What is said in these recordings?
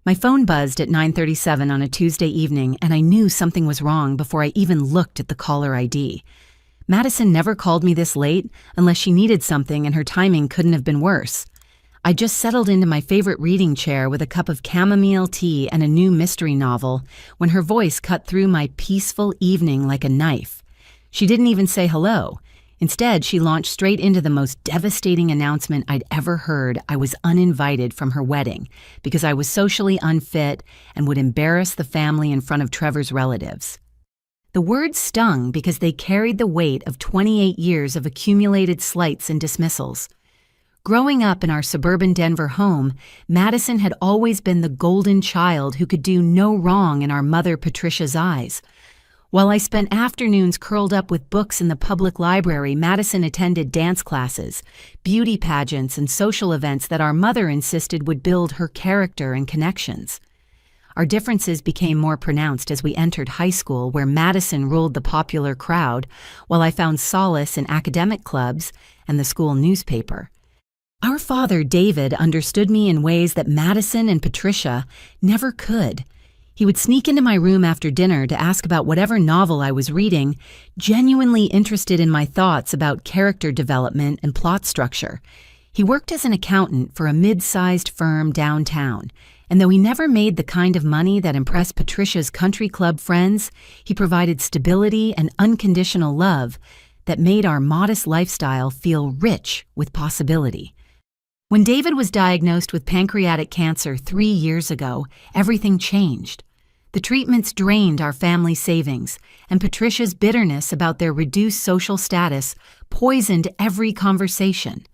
My phone buzzed at 9:37 on a Tuesday evening, and I knew something was wrong before I even looked at the caller ID. Madison never called me this late unless she needed something, and her timing couldn't have been worse. I just settled into my favorite reading chair with a cup of chamomile tea and a new mystery novel when her voice cut through my peaceful evening like a knife. She didn't even say hello. Instead, she launched straight into the most devastating announcement I'd ever heard. I was uninvited from her wedding because I was socially unfit and would embarrass the family in front of Trevor's relatives. The words stung because they carried the weight of 28 years of accumulated slights and dismissals. Growing up in our suburban Denver home, Madison had always been the golden child who could do no wrong in our mother Patricia's eyes. While I spent afternoons curled up with books in the public library, Madison attended dance classes, beauty pageants, and social events that our mother insisted would build her character and connections. Our differences became more pronounced as we entered high school, where Madison ruled the popular crowd, while I found solace in academic clubs and the school newspaper. Our father, David, understood me in ways that Madison and Patricia never could. He would sneak into my room after dinner to ask about whatever novel I was reading, genuinely interested in my thoughts about character development and plot structure. He worked as an accountant for a mid-sized firm downtown, and though he never made the kind of money that impressed Patricia's country club friends, he provided stability and unconditional love that made our modest lifestyle feel rich with possibility. When David was diagnosed with pancreatic cancer 3 years ago, everything changed. The treatments drained our family savings, and Patricia's bitterness about their reduced social status poisoned every conversation.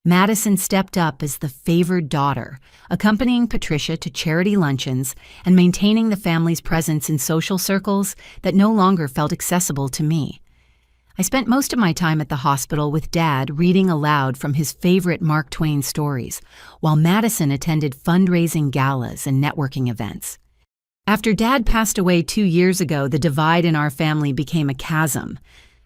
Madison stepped up as the favored daughter, accompanying Patricia to charity luncheons and maintaining the family's presence in social circles that no longer felt accessible to me. I spent most of my time at the hospital with Dad reading aloud from his favorite Mark Twain stories, while Madison attended fundraising galas and networking events. After Dad passed away 2 years ago, the divide in our family became a chasm.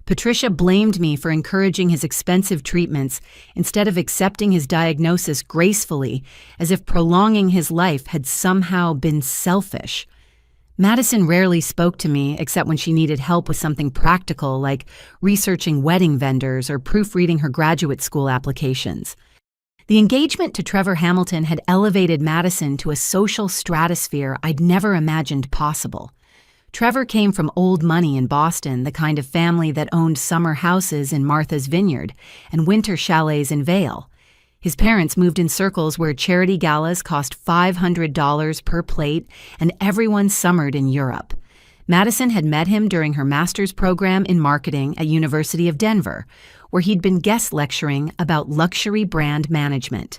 Patricia blamed me for encouraging his expensive treatments instead of accepting his diagnosis gracefully, as if prolonging his life had somehow been selfish. Madison rarely spoke to me except when she needed help with something practical like researching wedding vendors or proofreading her graduate school applications. The engagement to Trevor Hamilton had elevated Madison to a social stratosphere I'd never imagined possible. Trevor came from old money in Boston, the kind of family that owned summer houses in Martha's Vineyard and winter chalets in Vail. His parents moved in circles where charity galas cost $500 per plate and everyone summered in Europe. Madison had met him during her master's program in marketing at University of Denver, where he'd been guest lecturing about luxury brand management.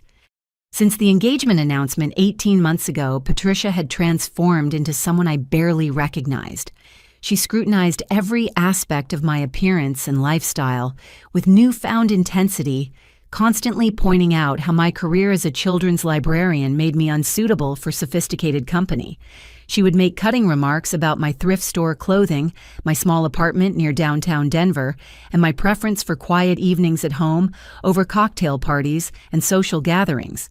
Since the engagement announcement 18 months ago, Patricia had transformed into someone I barely recognized. She scrutinized every aspect of my appearance and lifestyle with newfound intensity, constantly pointing out how my career as a children's librarian made me unsuitable for sophisticated company. She would make cutting remarks about my thrift store clothing, my small apartment near downtown Denver, and my preference for quiet evenings at home over cocktail parties and social gatherings.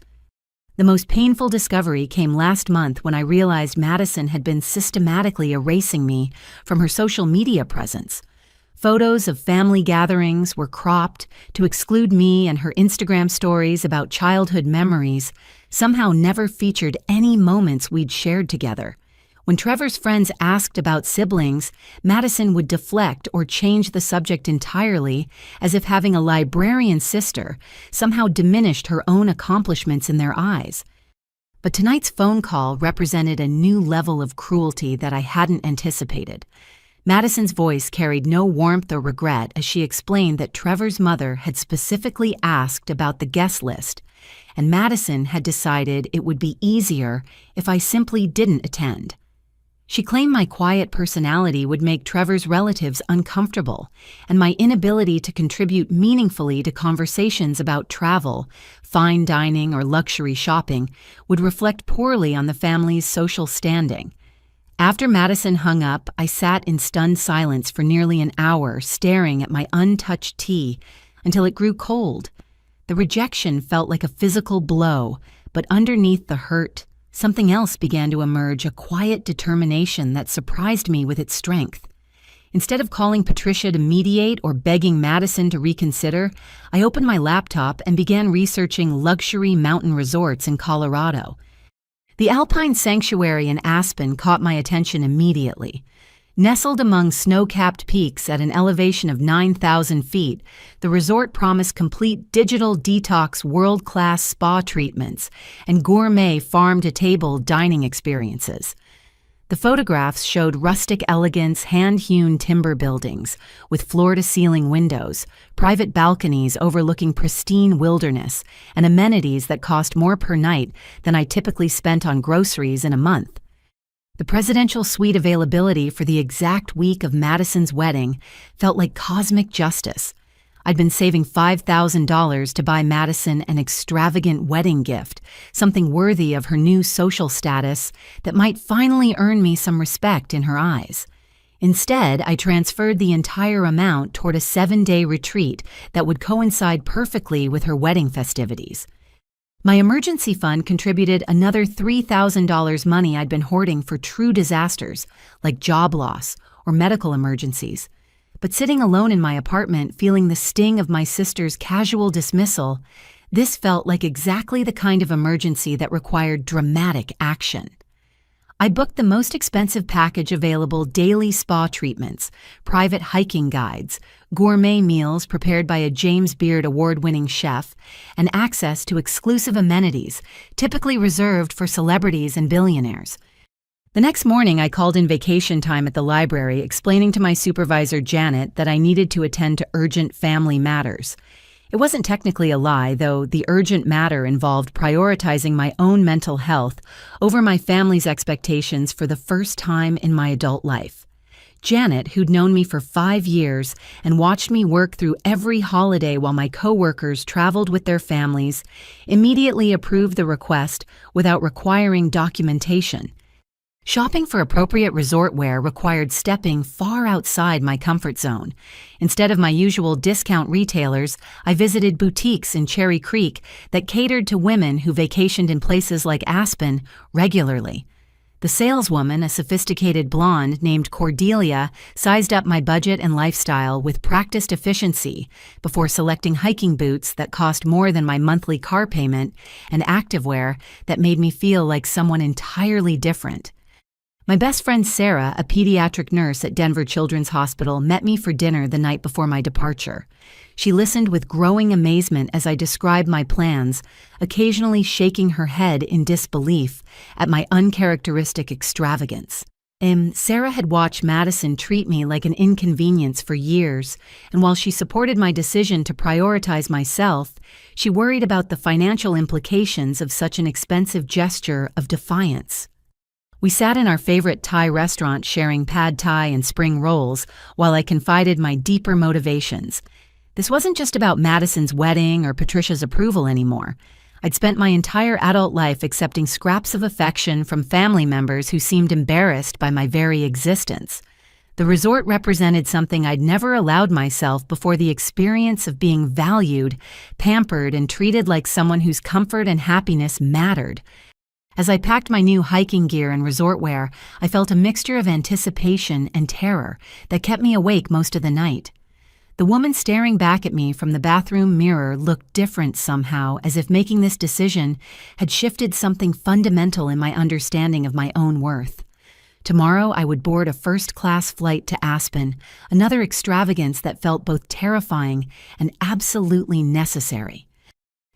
The most painful discovery came last month when I realized Madison had been systematically erasing me from her social media presence. Photos of family gatherings were cropped to exclude me, and her Instagram stories about childhood memories somehow never featured any moments we'd shared together. When Trevor's friends asked about siblings, Madison would deflect or change the subject entirely, as if having a librarian sister somehow diminished her own accomplishments in their eyes. But tonight's phone call represented a new level of cruelty that I hadn't anticipated. Madison's voice carried no warmth or regret as she explained that Trevor's mother had specifically asked about the guest list, and Madison had decided it would be easier if I simply didn't attend. She claimed my quiet personality would make Trevor's relatives uncomfortable, and my inability to contribute meaningfully to conversations about travel, fine dining, or luxury shopping would reflect poorly on the family's social standing. After Madison hung up, I sat in stunned silence for nearly an hour, staring at my untouched tea until it grew cold. The rejection felt like a physical blow, but underneath the hurt something else began to emerge, a quiet determination that surprised me with its strength. Instead of calling Patricia to mediate or begging Madison to reconsider, I opened my laptop and began researching luxury mountain resorts in Colorado. The Alpine Sanctuary in Aspen caught my attention immediately. Nestled among snow-capped peaks at an elevation of 9,000 feet, the resort promised complete digital detox world-class spa treatments and gourmet farm-to-table dining experiences. The photographs showed rustic elegance, hand-hewn timber buildings with floor-to-ceiling windows, private balconies overlooking pristine wilderness, and amenities that cost more per night than I typically spent on groceries in a month. The presidential suite availability for the exact week of Madison's wedding felt like cosmic justice. I'd been saving $5,000 to buy Madison an extravagant wedding gift, something worthy of her new social status that might finally earn me some respect in her eyes. Instead, I transferred the entire amount toward a 7-day retreat that would coincide perfectly with her wedding festivities. My emergency fund contributed another $3,000 money I'd been hoarding for true disasters, like job loss or medical emergencies. But sitting alone in my apartment, feeling the sting of my sister's casual dismissal, this felt like exactly the kind of emergency that required dramatic action. I booked the most expensive package available: daily spa treatments, private hiking guides, gourmet meals prepared by a James Beard award-winning chef, and access to exclusive amenities typically reserved for celebrities and billionaires. The next morning, I called in vacation time at the library, explaining to my supervisor, Janet, that I needed to attend to urgent family matters. It wasn't technically a lie, though the urgent matter involved prioritizing my own mental health over my family's expectations for the first time in my adult life. Janet, who'd known me for 5 years and watched me work through every holiday while my coworkers traveled with their families, immediately approved the request without requiring documentation. Shopping for appropriate resort wear required stepping far outside my comfort zone. Instead of my usual discount retailers, I visited boutiques in Cherry Creek that catered to women who vacationed in places like Aspen regularly. The saleswoman, a sophisticated blonde named Cordelia, sized up my budget and lifestyle with practiced efficiency before selecting hiking boots that cost more than my monthly car payment and activewear that made me feel like someone entirely different. My best friend Sarah, a pediatric nurse at Denver Children's Hospital, met me for dinner the night before my departure. She listened with growing amazement as I described my plans, occasionally shaking her head in disbelief at my uncharacteristic extravagance. Sarah had watched Madison treat me like an inconvenience for years, and while she supported my decision to prioritize myself, she worried about the financial implications of such an expensive gesture of defiance. We sat in our favorite Thai restaurant sharing pad thai and spring rolls while I confided my deeper motivations. This wasn't just about Madison's wedding or Patricia's approval anymore. I'd spent my entire adult life accepting scraps of affection from family members who seemed embarrassed by my very existence. The resort represented something I'd never allowed myself before: the experience of being valued, pampered, and treated like someone whose comfort and happiness mattered. As I packed my new hiking gear and resort wear, I felt a mixture of anticipation and terror that kept me awake most of the night. The woman staring back at me from the bathroom mirror looked different somehow, as if making this decision had shifted something fundamental in my understanding of my own worth. Tomorrow I would board a first-class flight to Aspen, another extravagance that felt both terrifying and absolutely necessary.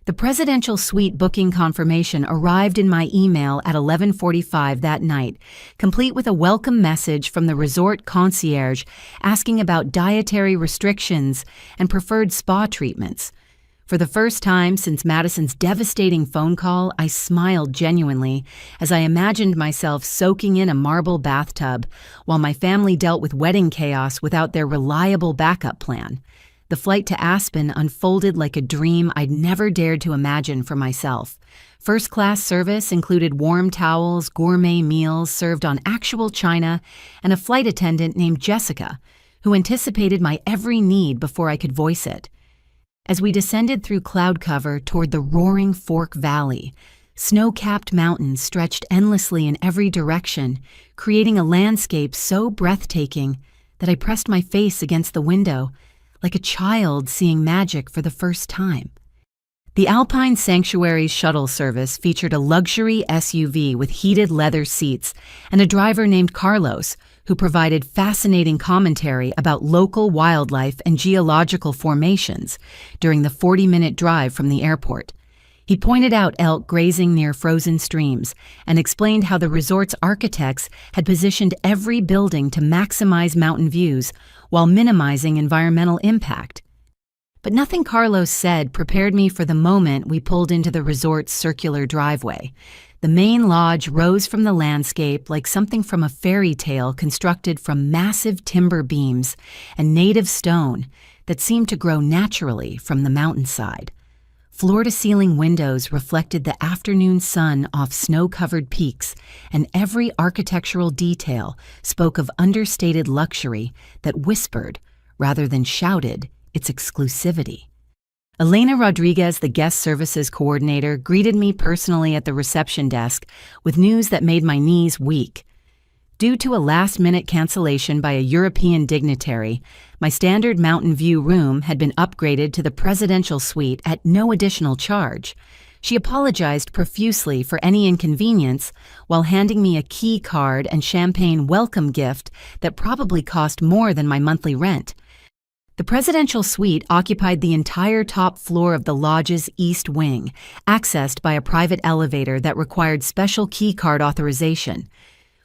The presidential suite booking confirmation arrived in my email at 11:45 that night, complete with a welcome message from the resort concierge asking about dietary restrictions and preferred spa treatments. For the first time since Madison's devastating phone call, I smiled genuinely as I imagined myself soaking in a marble bathtub while my family dealt with wedding chaos without their reliable backup plan. The flight to Aspen unfolded like a dream I'd never dared to imagine for myself. First-class service included warm towels, gourmet meals served on actual china, and a flight attendant named Jessica, who anticipated my every need before I could voice it. As we descended through cloud cover toward the roaring Fork Valley, Snow-capped mountains stretched endlessly in every direction, creating a landscape so breathtaking that I pressed my face against the window, like a child seeing magic for the first time. The Alpine Sanctuary's shuttle service featured a luxury SUV with heated leather seats and a driver named Carlos, who provided fascinating commentary about local wildlife and geological formations during the 40-minute drive from the airport. He pointed out elk grazing near frozen streams and explained how the resort's architects had positioned every building to maximize mountain views while minimizing environmental impact. But nothing Carlos said prepared me for the moment we pulled into the resort's circular driveway. The main lodge rose from the landscape like something from a fairy tale constructed from massive timber beams and native stone that seemed to grow naturally from the mountainside. Floor-to-ceiling windows reflected the afternoon sun off snow-covered peaks, and every architectural detail spoke of understated luxury that whispered, rather than shouted, its exclusivity. Elena Rodriguez, the guest services coordinator, greeted me personally at the reception desk with news that made my knees weak. Due to a last-minute cancellation by a European dignitary, my standard Mountain View room had been upgraded to the presidential suite at no additional charge. She apologized profusely for any inconvenience while handing me a key card and champagne welcome gift that probably cost more than my monthly rent. The presidential suite occupied the entire top floor of the lodge's east wing, accessed by a private elevator that required special key card authorization.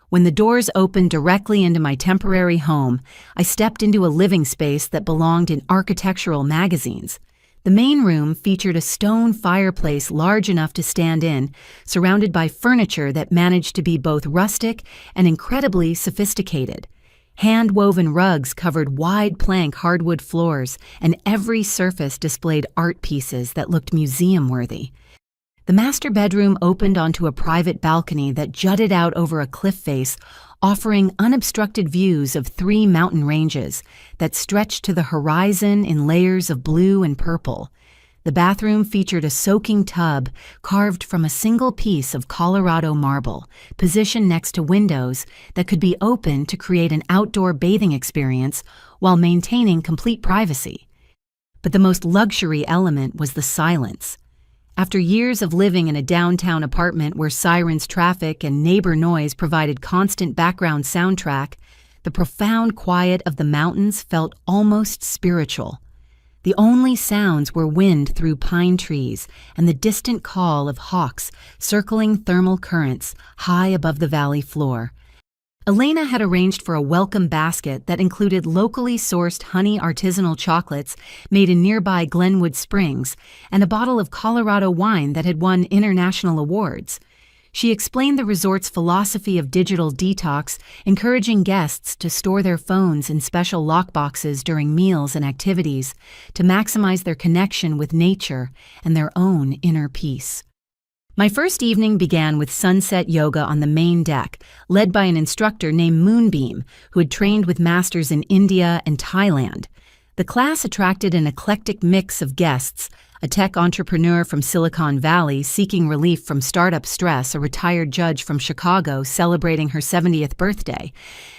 When the doors opened directly into my temporary home, I stepped into a living space that belonged in architectural magazines. The main room featured a stone fireplace large enough to stand in, surrounded by furniture that managed to be both rustic and incredibly sophisticated. Hand-woven rugs covered wide plank hardwood floors, and every surface displayed art pieces that looked museum-worthy. The master bedroom opened onto a private balcony that jutted out over a cliff face, offering unobstructed views of 3 mountain ranges that stretched to the horizon in layers of blue and purple. The bathroom featured a soaking tub carved from a single piece of Colorado marble, positioned next to windows that could be opened to create an outdoor bathing experience while maintaining complete privacy. But the most luxury element was the silence. After years of living in a downtown apartment where sirens, traffic, and neighbor noise provided constant background soundtrack, the profound quiet of the mountains felt almost spiritual. The only sounds were wind through pine trees and the distant call of hawks circling thermal currents high above the valley floor. Elena had arranged for a welcome basket that included locally sourced honey artisanal chocolates made in nearby Glenwood Springs and a bottle of Colorado wine that had won international awards. She explained the resort's philosophy of digital detox, encouraging guests to store their phones in special lockboxes during meals and activities to maximize their connection with nature and their own inner peace. My first evening began with sunset yoga on the main deck, led by an instructor named Moonbeam, who had trained with masters in India and Thailand. The class attracted an eclectic mix of guests: a tech entrepreneur from Silicon Valley seeking relief from startup stress, a retired judge from Chicago celebrating her 70th birthday,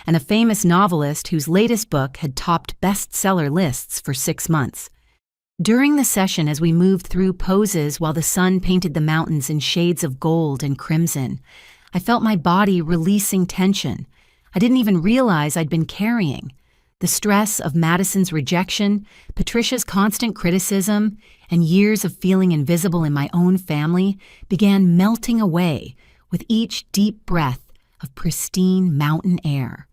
and a famous novelist whose latest book had topped bestseller lists for 6 months. During the session, as we moved through poses while the sun painted the mountains in shades of gold and crimson, I felt my body releasing tension I didn't even realize I'd been carrying. The stress of Madison's rejection, Patricia's constant criticism, and years of feeling invisible in my own family began melting away with each deep breath of pristine mountain air.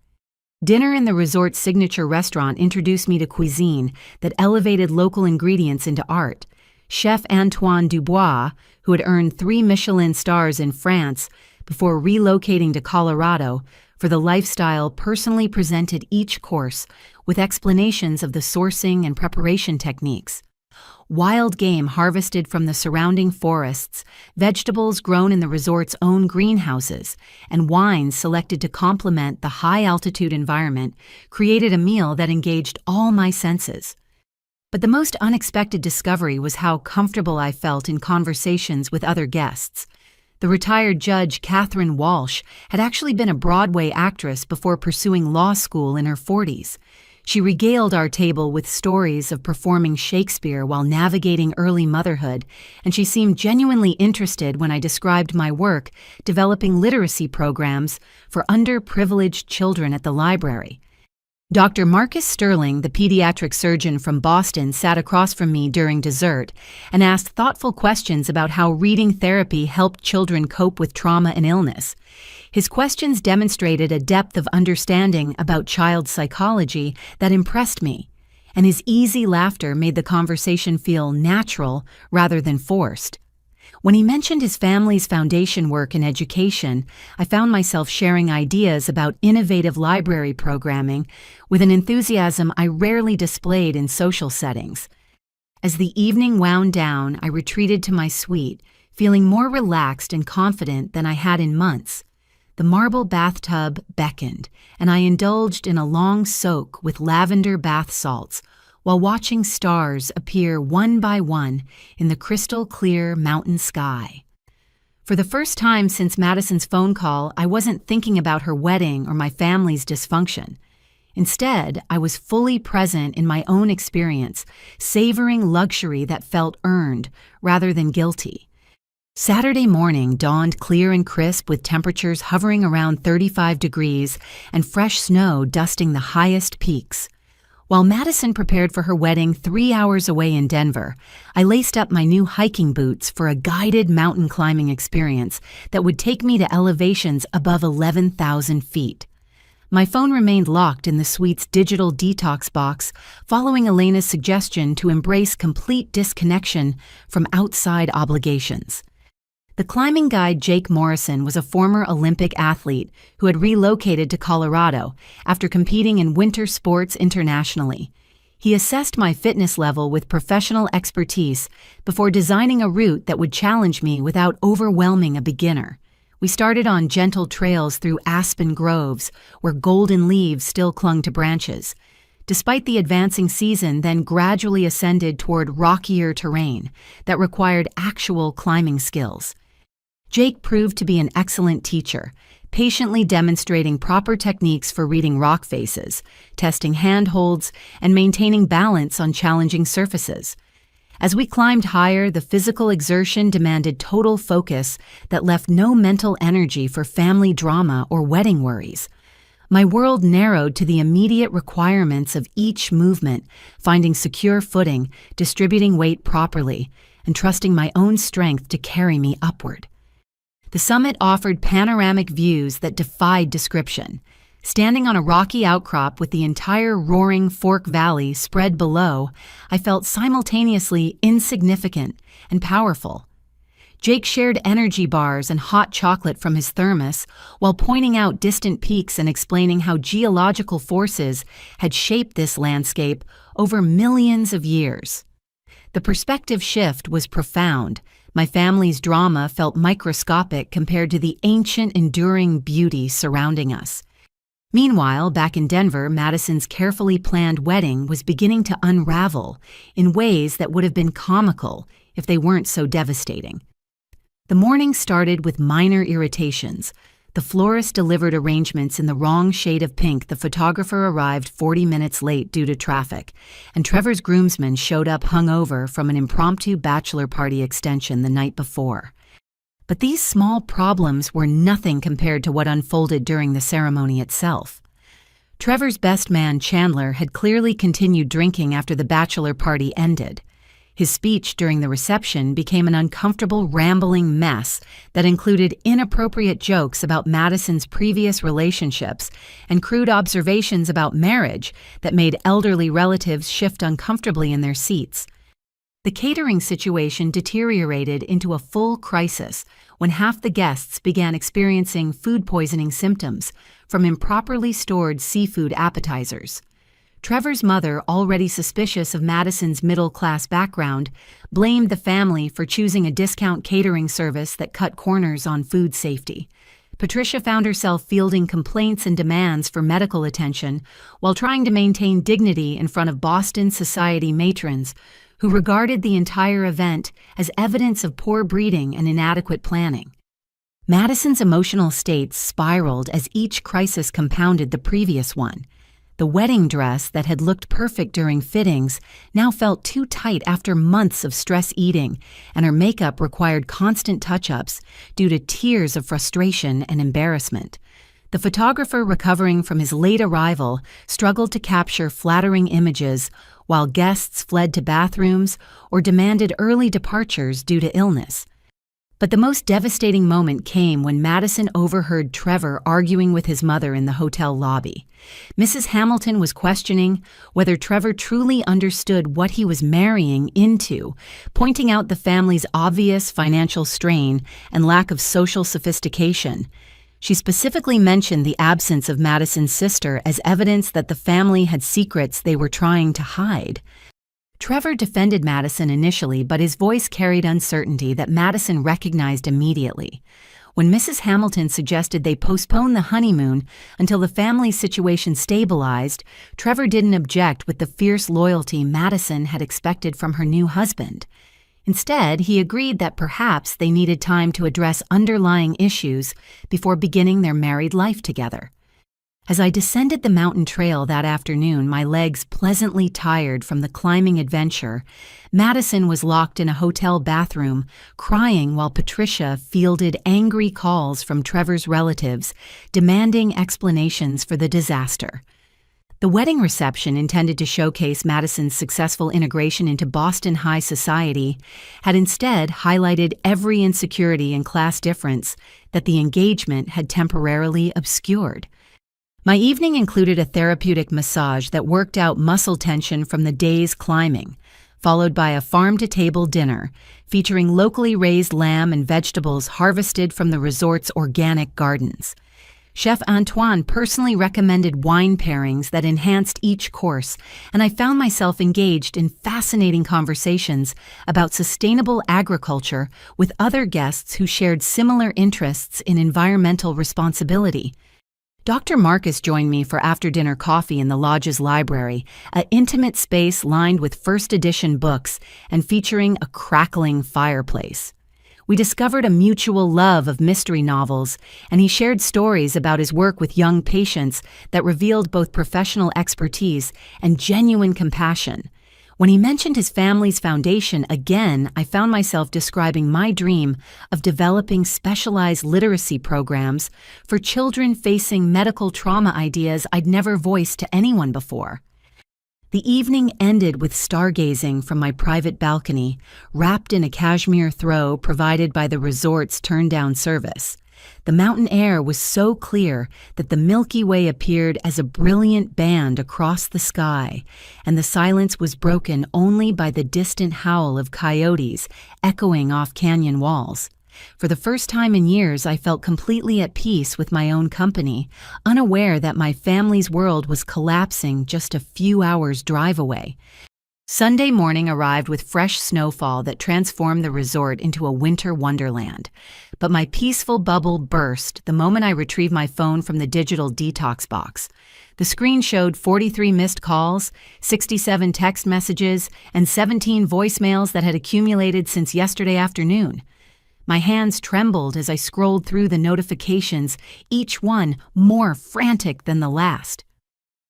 Dinner in the resort's signature restaurant introduced me to cuisine that elevated local ingredients into art. Chef Antoine Dubois, who had earned 3 Michelin stars in France before relocating to Colorado for the lifestyle, personally presented each course with explanations of the sourcing and preparation techniques. Wild game harvested from the surrounding forests, vegetables grown in the resort's own greenhouses, and wines selected to complement the high-altitude environment created a meal that engaged all my senses. But the most unexpected discovery was how comfortable I felt in conversations with other guests. The retired judge Catherine Walsh had actually been a Broadway actress before pursuing law school in her 40s. She regaled our table with stories of performing Shakespeare while navigating early motherhood, and she seemed genuinely interested when I described my work developing literacy programs for underprivileged children at the library. Dr. Marcus Sterling, the pediatric surgeon from Boston, sat across from me during dessert and asked thoughtful questions about how reading therapy helped children cope with trauma and illness. His questions demonstrated a depth of understanding about child psychology that impressed me, and his easy laughter made the conversation feel natural rather than forced. When he mentioned his family's foundation work in education, I found myself sharing ideas about innovative library programming with an enthusiasm I rarely displayed in social settings. As the evening wound down, I retreated to my suite, feeling more relaxed and confident than I had in months. The marble bathtub beckoned, and I indulged in a long soak with lavender bath salts, while watching stars appear one by one in the crystal-clear mountain sky. For the first time since Madison's phone call, I wasn't thinking about her wedding or my family's dysfunction. Instead, I was fully present in my own experience, savoring luxury that felt earned rather than guilty. Saturday morning dawned clear and crisp with temperatures hovering around 35 degrees and fresh snow dusting the highest peaks. While Madison prepared for her wedding 3 hours away in Denver, I laced up my new hiking boots for a guided mountain climbing experience that would take me to elevations above 11,000 feet. My phone remained locked in the suite's digital detox box, following Elena's suggestion to embrace complete disconnection from outside obligations. The climbing guide Jake Morrison was a former Olympic athlete who had relocated to Colorado after competing in winter sports internationally. He assessed my fitness level with professional expertise before designing a route that would challenge me without overwhelming a beginner. We started on gentle trails through aspen groves where golden leaves still clung to branches. Despite the advancing season, then gradually ascended toward rockier terrain that required actual climbing skills. Jake proved to be an excellent teacher, patiently demonstrating proper techniques for reading rock faces, testing handholds, and maintaining balance on challenging surfaces. As we climbed higher, the physical exertion demanded total focus that left no mental energy for family drama or wedding worries. My world narrowed to the immediate requirements of each movement, finding secure footing, distributing weight properly, and trusting my own strength to carry me upward. The summit offered panoramic views that defied description. Standing on a rocky outcrop with the entire roaring Fork Valley spread below, I felt simultaneously insignificant and powerful. Jake shared energy bars and hot chocolate from his thermos while pointing out distant peaks and explaining how geological forces had shaped this landscape over millions of years. The perspective shift was profound. My family's drama felt microscopic compared to the ancient, enduring beauty surrounding us. Meanwhile, back in Denver, Madison's carefully planned wedding was beginning to unravel in ways that would have been comical if they weren't so devastating. The morning started with minor irritations. The florist delivered arrangements in the wrong shade of pink. The photographer arrived 40 minutes late due to traffic, and Trevor's groomsmen showed up hungover from an impromptu bachelor party extension the night before. But these small problems were nothing compared to what unfolded during the ceremony itself. Trevor's best man, Chandler, had clearly continued drinking after the bachelor party ended. His speech during the reception became an uncomfortable, rambling mess that included inappropriate jokes about Madison's previous relationships and crude observations about marriage that made elderly relatives shift uncomfortably in their seats. The catering situation deteriorated into a full crisis when half the guests began experiencing food poisoning symptoms from improperly stored seafood appetizers. Trevor's mother, already suspicious of Madison's middle-class background, blamed the family for choosing a discount catering service that cut corners on food safety. Patricia found herself fielding complaints and demands for medical attention while trying to maintain dignity in front of Boston society matrons who regarded the entire event as evidence of poor breeding and inadequate planning. Madison's emotional state spiraled as each crisis compounded the previous one. The wedding dress that had looked perfect during fittings now felt too tight after months of stress eating, and her makeup required constant touch-ups due to tears of frustration and embarrassment. The photographer recovering from his late arrival struggled to capture flattering images, while guests fled to bathrooms or demanded early departures due to illness. But the most devastating moment came when Madison overheard Trevor arguing with his mother in the hotel lobby. Mrs. Hamilton was questioning whether Trevor truly understood what he was marrying into, pointing out the family's obvious financial strain and lack of social sophistication. She specifically mentioned the absence of Madison's sister as evidence that the family had secrets they were trying to hide. Trevor defended Madison initially, but his voice carried uncertainty that Madison recognized immediately. When Mrs. Hamilton suggested they postpone the honeymoon until the family's situation stabilized, Trevor didn't object with the fierce loyalty Madison had expected from her new husband. Instead, he agreed that perhaps they needed time to address underlying issues before beginning their married life together. As I descended the mountain trail that afternoon, my legs pleasantly tired from the climbing adventure, Madison was locked in a hotel bathroom, crying while Patricia fielded angry calls from Trevor's relatives, demanding explanations for the disaster. The wedding reception, intended to showcase Madison's successful integration into Boston high society, had instead highlighted every insecurity and class difference that the engagement had temporarily obscured. My evening included a therapeutic massage that worked out muscle tension from the day's climbing, followed by a farm-to-table dinner featuring locally raised lamb and vegetables harvested from the resort's organic gardens. Chef Antoine personally recommended wine pairings that enhanced each course, and I found myself engaged in fascinating conversations about sustainable agriculture with other guests who shared similar interests in environmental responsibility. Dr. Marcus joined me for after-dinner coffee in the lodge's library, an intimate space lined with first-edition books and featuring a crackling fireplace. We discovered a mutual love of mystery novels, and he shared stories about his work with young patients that revealed both professional expertise and genuine compassion. When he mentioned his family's foundation again, I found myself describing my dream of developing specialized literacy programs for children facing medical trauma ideas I'd never voiced to anyone before. The evening ended with stargazing from my private balcony, wrapped in a cashmere throw provided by the resort's turn-down service. The mountain air was so clear that the Milky Way appeared as a brilliant band across the sky, and the silence was broken only by the distant howl of coyotes echoing off canyon walls. For the first time in years, I felt completely at peace with my own company, unaware that my family's world was collapsing just a few hours' drive away. Sunday morning arrived with fresh snowfall that transformed the resort into a winter wonderland. But my peaceful bubble burst the moment I retrieved my phone from the digital detox box. The screen showed 43 missed calls, 67 text messages, and 17 voicemails that had accumulated since yesterday afternoon. My hands trembled as I scrolled through the notifications, each one more frantic than the last.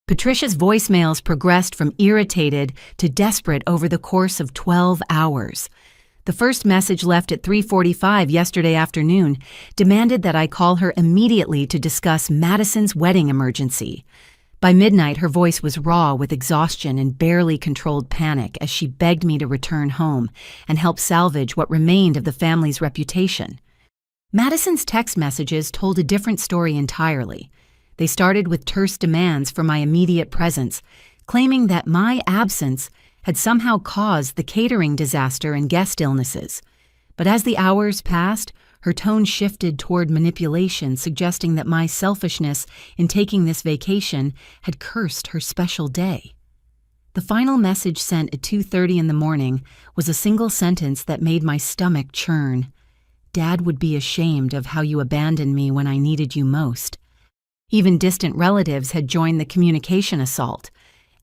Patricia's voicemails progressed from irritated to desperate over the course of 12 hours. The first message, left at 3:45 yesterday afternoon, demanded that I call her immediately to discuss Madison's wedding emergency. By midnight, her voice was raw with exhaustion and barely controlled panic as she begged me to return home and help salvage what remained of the family's reputation. Madison's text messages told a different story entirely. They started with terse demands for my immediate presence, claiming that my absence had somehow caused the catering disaster and guest illnesses. But as the hours passed, her tone shifted toward manipulation, suggesting that my selfishness in taking this vacation had cursed her special day. The final message, sent at 2:30 in the morning, was a single sentence that made my stomach churn. "Dad would be ashamed of how you abandoned me when I needed you most." Even distant relatives had joined the communication assault.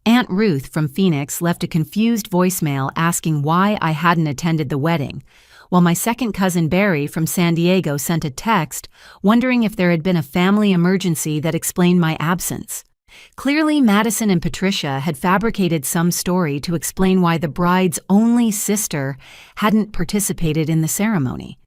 Aunt Ruth from Phoenix left a confused voicemail asking why I hadn't attended the wedding, while my second cousin Barry from San Diego sent a text wondering if there had been a family emergency that explained my absence. Clearly, Madison and Patricia had fabricated some story to explain why the bride's only sister hadn't participated in the ceremony.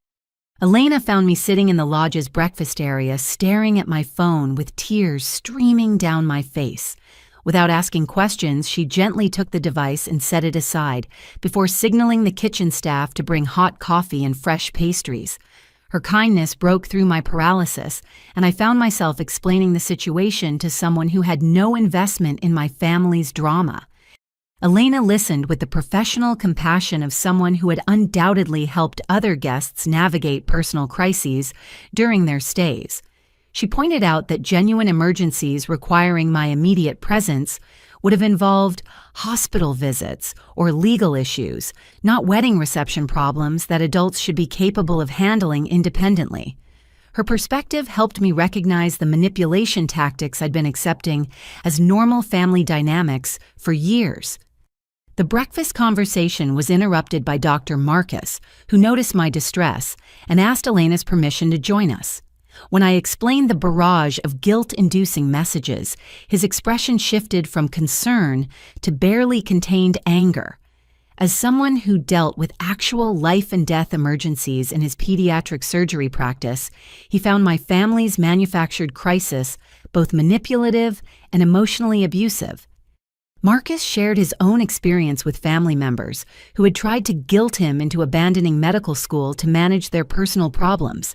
Elena found me sitting in the lodge's breakfast area, staring at my phone with tears streaming down my face. Without asking questions, she gently took the device and set it aside, before signaling the kitchen staff to bring hot coffee and fresh pastries. Her kindness broke through my paralysis, and I found myself explaining the situation to someone who had no investment in my family's drama. Elena listened with the professional compassion of someone who had undoubtedly helped other guests navigate personal crises during their stays. She pointed out that genuine emergencies requiring my immediate presence would have involved hospital visits or legal issues, not wedding reception problems that adults should be capable of handling independently. Her perspective helped me recognize the manipulation tactics I'd been accepting as normal family dynamics for years. The breakfast conversation was interrupted by Dr. Marcus, who noticed my distress and asked Elena's permission to join us. When I explained the barrage of guilt-inducing messages, his expression shifted from concern to barely contained anger. As someone who dealt with actual life-and-death emergencies in his pediatric surgery practice, he found my family's manufactured crisis both manipulative and emotionally abusive. Marcus shared his own experience with family members who had tried to guilt him into abandoning medical school to manage their personal problems.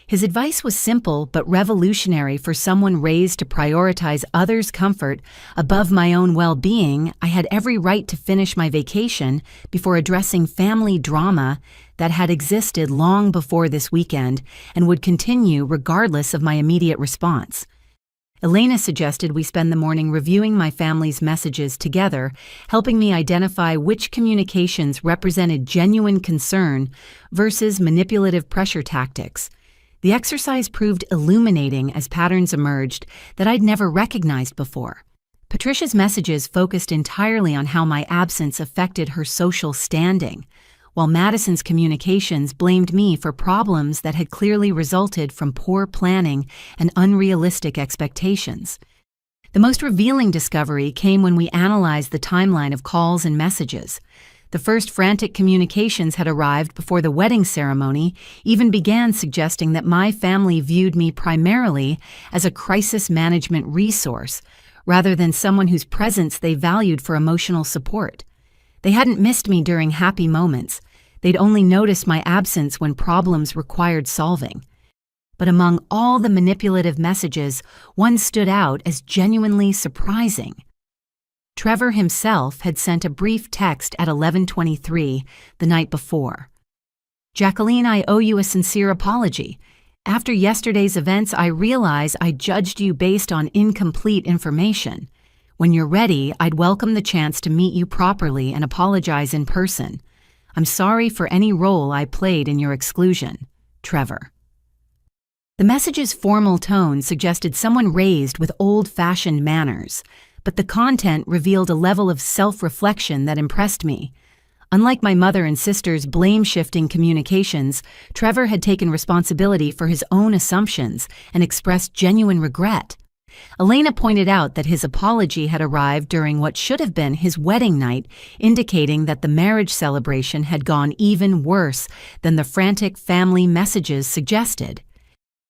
His advice was simple but revolutionary for someone raised to prioritize others' comfort above my own well-being. I had every right to finish my vacation before addressing family drama that had existed long before this weekend and would continue regardless of my immediate response. Elena suggested we spend the morning reviewing my family's messages together, helping me identify which communications represented genuine concern versus manipulative pressure tactics. The exercise proved illuminating as patterns emerged that I'd never recognized before. Patricia's messages focused entirely on how my absence affected her social standing, while Madison's communications blamed me for problems that had clearly resulted from poor planning and unrealistic expectations. The most revealing discovery came when we analyzed the timeline of calls and messages. The first frantic communications had arrived before the wedding ceremony even began, suggesting that my family viewed me primarily as a crisis management resource, rather than someone whose presence they valued for emotional support. They hadn't missed me during happy moments. They'd only noticed my absence when problems required solving. But among all the manipulative messages, one stood out as genuinely surprising. Trevor himself had sent a brief text at 11:23 the night before. "Jacqueline, I owe you a sincere apology. After yesterday's events, I realize I judged you based on incomplete information. When you're ready, I'd welcome the chance to meet you properly and apologize in person. I'm sorry for any role I played in your exclusion. Trevor." The message's formal tone suggested someone raised with old-fashioned manners, but the content revealed a level of self-reflection that impressed me. Unlike my mother and sister's blame-shifting communications, Trevor had taken responsibility for his own assumptions and expressed genuine regret. Elena pointed out that his apology had arrived during what should have been his wedding night, indicating that the marriage celebration had gone even worse than the frantic family messages suggested.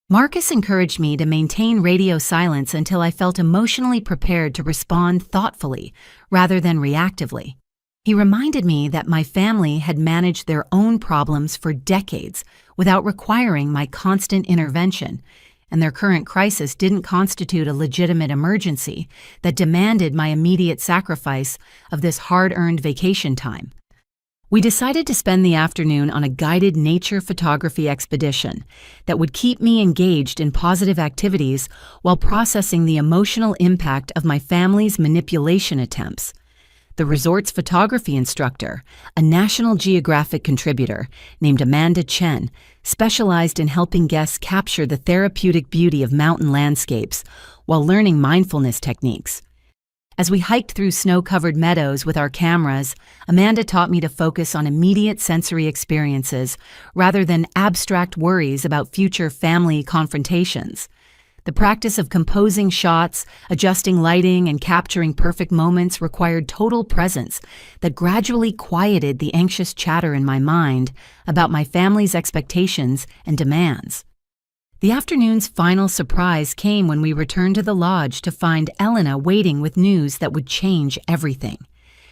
Marcus encouraged me to maintain radio silence until I felt emotionally prepared to respond thoughtfully rather than reactively. He reminded me that my family had managed their own problems for decades without requiring my constant intervention, and their current crisis didn't constitute a legitimate emergency that demanded my immediate sacrifice of this hard-earned vacation time. We decided to spend the afternoon on a guided nature photography expedition that would keep me engaged in positive activities while processing the emotional impact of my family's manipulation attempts. The resort's photography instructor, a National Geographic contributor named Amanda Chen, specialized in helping guests capture the therapeutic beauty of mountain landscapes while learning mindfulness techniques. As we hiked through snow-covered meadows with our cameras, Amanda taught me to focus on immediate sensory experiences rather than abstract worries about future family confrontations. The practice of composing shots, adjusting lighting, and capturing perfect moments required total presence that gradually quieted the anxious chatter in my mind about my family's expectations and demands. The afternoon's final surprise came when we returned to the lodge to find Elena waiting with news that would change everything.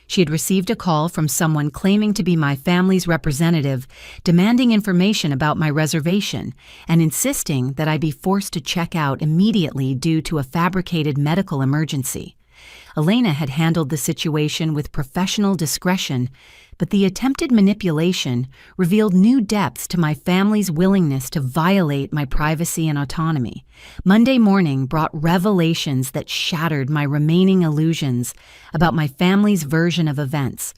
She had received a call from someone claiming to be my family's representative, demanding information about my reservation and insisting that I be forced to check out immediately due to a fabricated medical emergency. Elena had handled the situation with professional discretion, but the attempted manipulation revealed new depths to my family's willingness to violate my privacy and autonomy. Monday morning brought revelations that shattered my remaining illusions about my family's version of events.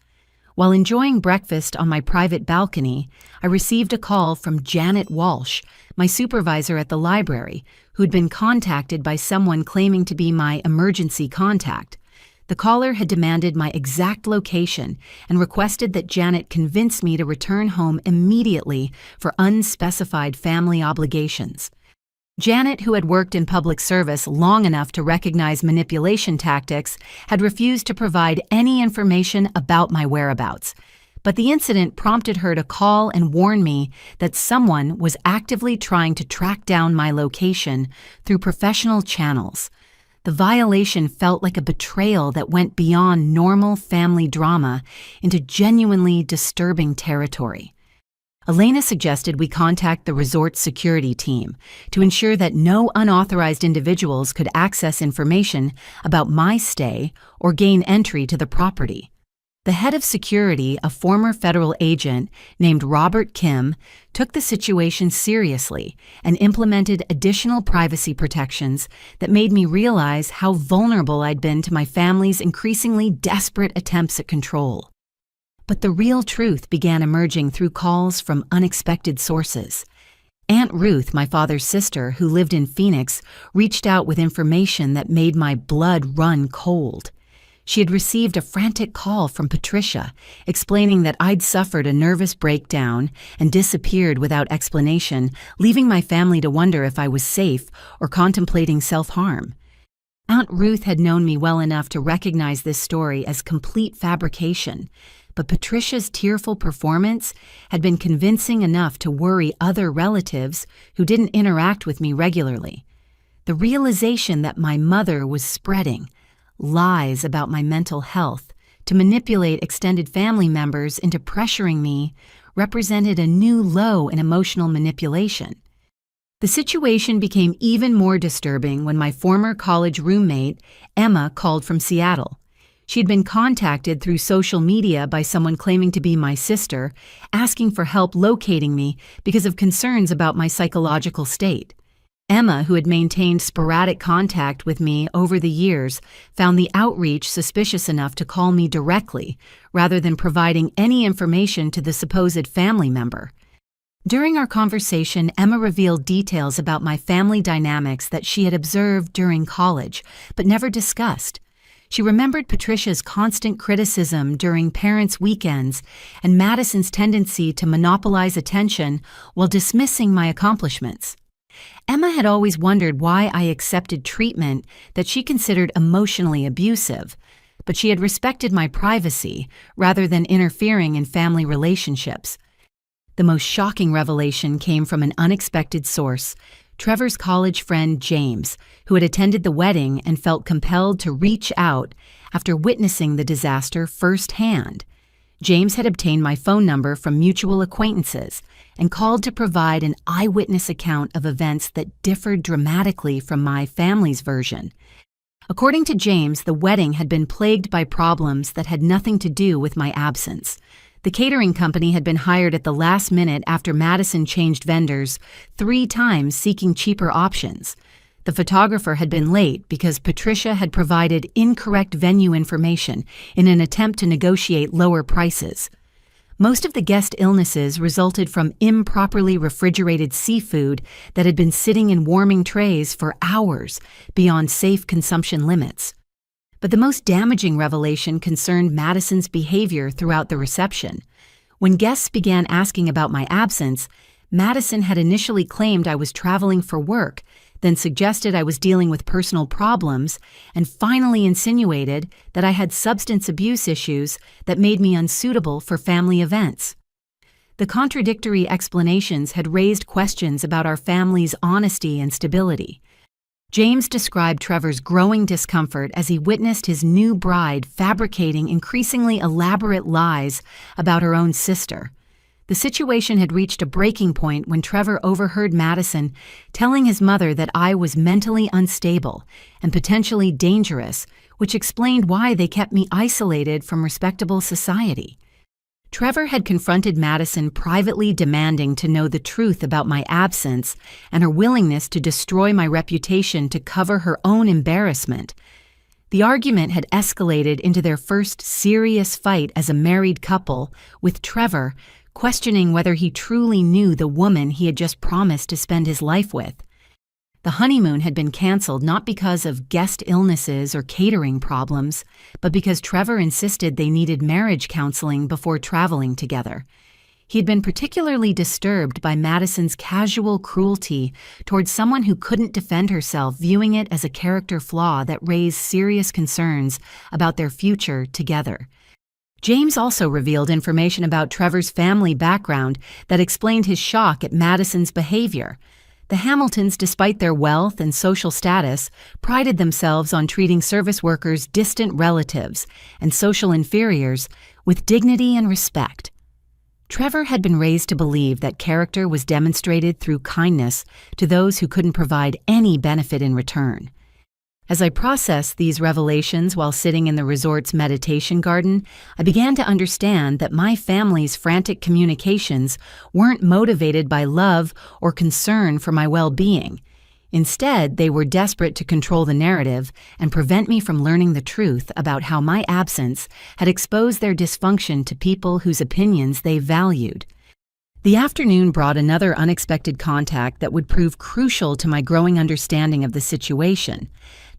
While enjoying breakfast on my private balcony, I received a call from Janet Walsh, my supervisor at the library, who'd been contacted by someone claiming to be my emergency contact. The caller had demanded my exact location and requested that Janet convince me to return home immediately for unspecified family obligations. Janet, who had worked in public service long enough to recognize manipulation tactics, had refused to provide any information about my whereabouts. But the incident prompted her to call and warn me that someone was actively trying to track down my location through professional channels. The violation felt like a betrayal that went beyond normal family drama into genuinely disturbing territory. Elena suggested we contact the resort's security team to ensure that no unauthorized individuals could access information about my stay or gain entry to the property. The head of security, a former federal agent named Robert Kim, took the situation seriously and implemented additional privacy protections that made me realize how vulnerable I'd been to my family's increasingly desperate attempts at control. But the real truth began emerging through calls from unexpected sources. Aunt Ruth, my father's sister, who lived in Phoenix, reached out with information that made my blood run cold. She had received a frantic call from Patricia, explaining that I'd suffered a nervous breakdown and disappeared without explanation, leaving my family to wonder if I was safe or contemplating self-harm. Aunt Ruth had known me well enough to recognize this story as complete fabrication, but Patricia's tearful performance had been convincing enough to worry other relatives who didn't interact with me regularly. The realization that my mother was spreading lies about my mental health to manipulate extended family members into pressuring me represented a new low in emotional manipulation. The situation became even more disturbing when my former college roommate, Emma, called from Seattle. She'd been contacted through social media by someone claiming to be my sister, asking for help locating me because of concerns about my psychological state. Emma, who had maintained sporadic contact with me over the years, found the outreach suspicious enough to call me directly, rather than providing any information to the supposed family member. During our conversation, Emma revealed details about my family dynamics that she had observed during college, but never discussed. She remembered Patricia's constant criticism during parents' weekends and Madison's tendency to monopolize attention while dismissing my accomplishments. Emma had always wondered why I accepted treatment that she considered emotionally abusive, but she had respected my privacy rather than interfering in family relationships. The most shocking revelation came from an unexpected source, Trevor's college friend James, who had attended the wedding and felt compelled to reach out after witnessing the disaster firsthand. James had obtained my phone number from mutual acquaintances and called to provide an eyewitness account of events that differed dramatically from my family's version. According to James, the wedding had been plagued by problems that had nothing to do with my absence. The catering company had been hired at the last minute after Madison changed vendors 3 times seeking cheaper options. The photographer had been late because Patricia had provided incorrect venue information in an attempt to negotiate lower prices. Most of the guest illnesses resulted from improperly refrigerated seafood that had been sitting in warming trays for hours beyond safe consumption limits. But the most damaging revelation concerned Madison's behavior throughout the reception. When guests began asking about my absence, Madison had initially claimed I was traveling for work, then suggested I was dealing with personal problems, and finally insinuated that I had substance abuse issues that made me unsuitable for family events. The contradictory explanations had raised questions about our family's honesty and stability. James described Trevor's growing discomfort as he witnessed his new bride fabricating increasingly elaborate lies about her own sister. The situation had reached a breaking point when Trevor overheard Madison telling his mother that I was mentally unstable and potentially dangerous, which explained why they kept me isolated from respectable society. Trevor had confronted Madison privately, demanding to know the truth about my absence and her willingness to destroy my reputation to cover her own embarrassment. The argument had escalated into their first serious fight as a married couple, with Trevor questioning whether he truly knew the woman he had just promised to spend his life with. The honeymoon had been canceled not because of guest illnesses or catering problems, but because Trevor insisted they needed marriage counseling before traveling together. He had been particularly disturbed by Madison's casual cruelty towards someone who couldn't defend herself, viewing it as a character flaw that raised serious concerns about their future together. James also revealed information about Trevor's family background that explained his shock at Madison's behavior. The Hamiltons, despite their wealth and social status, prided themselves on treating service workers, distant relatives, and social inferiors with dignity and respect. Trevor had been raised to believe that character was demonstrated through kindness to those who couldn't provide any benefit in return. As I processed these revelations while sitting in the resort's meditation garden, I began to understand that my family's frantic communications weren't motivated by love or concern for my well-being. Instead, they were desperate to control the narrative and prevent me from learning the truth about how my absence had exposed their dysfunction to people whose opinions they valued. The afternoon brought another unexpected contact that would prove crucial to my growing understanding of the situation.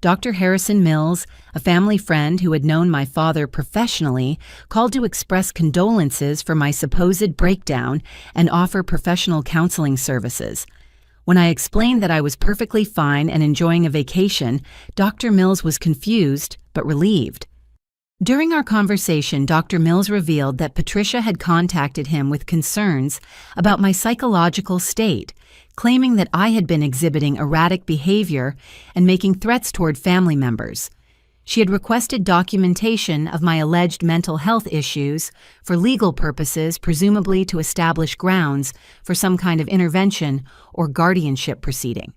Dr. Harrison Mills, a family friend who had known my father professionally, called to express condolences for my supposed breakdown and offer professional counseling services. When I explained that I was perfectly fine and enjoying a vacation, Dr. Mills was confused but relieved. During our conversation, Dr. Mills revealed that Patricia had contacted him with concerns about my psychological state, claiming that I had been exhibiting erratic behavior and making threats toward family members. She had requested documentation of my alleged mental health issues for legal purposes, presumably to establish grounds for some kind of intervention or guardianship proceeding.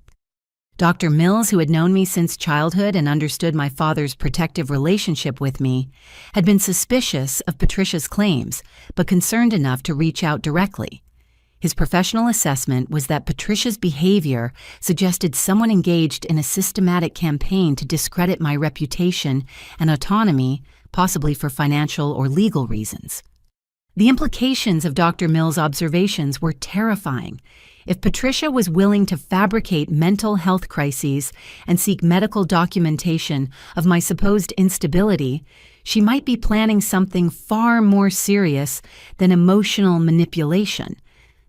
Dr. Mills, who had known me since childhood and understood my father's protective relationship with me, had been suspicious of Patricia's claims, but concerned enough to reach out directly. His professional assessment was that Patricia's behavior suggested someone engaged in a systematic campaign to discredit my reputation and autonomy, possibly for financial or legal reasons. The implications of Dr. Mills' observations were terrifying. If Patricia was willing to fabricate mental health crises and seek medical documentation of my supposed instability, she might be planning something far more serious than emotional manipulation.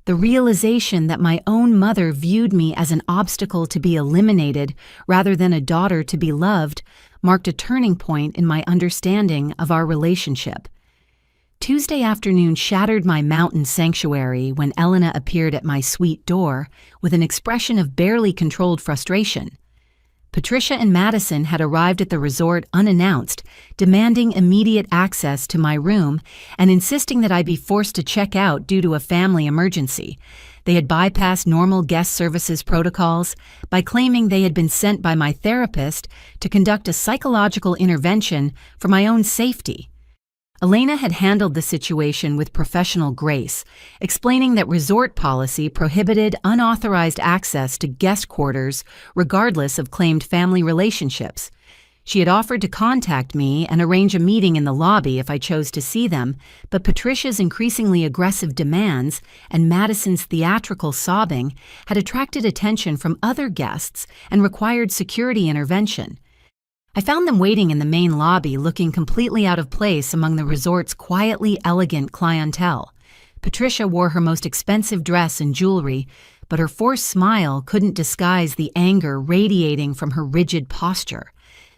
The realization that my own mother viewed me as an obstacle to be eliminated rather than a daughter to be loved marked a turning point in my understanding of our relationship. Tuesday afternoon shattered my mountain sanctuary when Elena appeared at my suite door with an expression of barely controlled frustration. Patricia and Madison had arrived at the resort unannounced, demanding immediate access to my room and insisting that I be forced to check out due to a family emergency. They had bypassed normal guest services protocols by claiming they had been sent by my therapist to conduct a psychological intervention for my own safety. Elena had handled the situation with professional grace, explaining that resort policy prohibited unauthorized access to guest quarters regardless of claimed family relationships. She had offered to contact me and arrange a meeting in the lobby if I chose to see them, but Patricia's increasingly aggressive demands and Madison's theatrical sobbing had attracted attention from other guests and required security intervention. I found them waiting in the main lobby, looking completely out of place among the resort's quietly elegant clientele. Patricia wore her most expensive dress and jewelry, but her forced smile couldn't disguise the anger radiating from her rigid posture.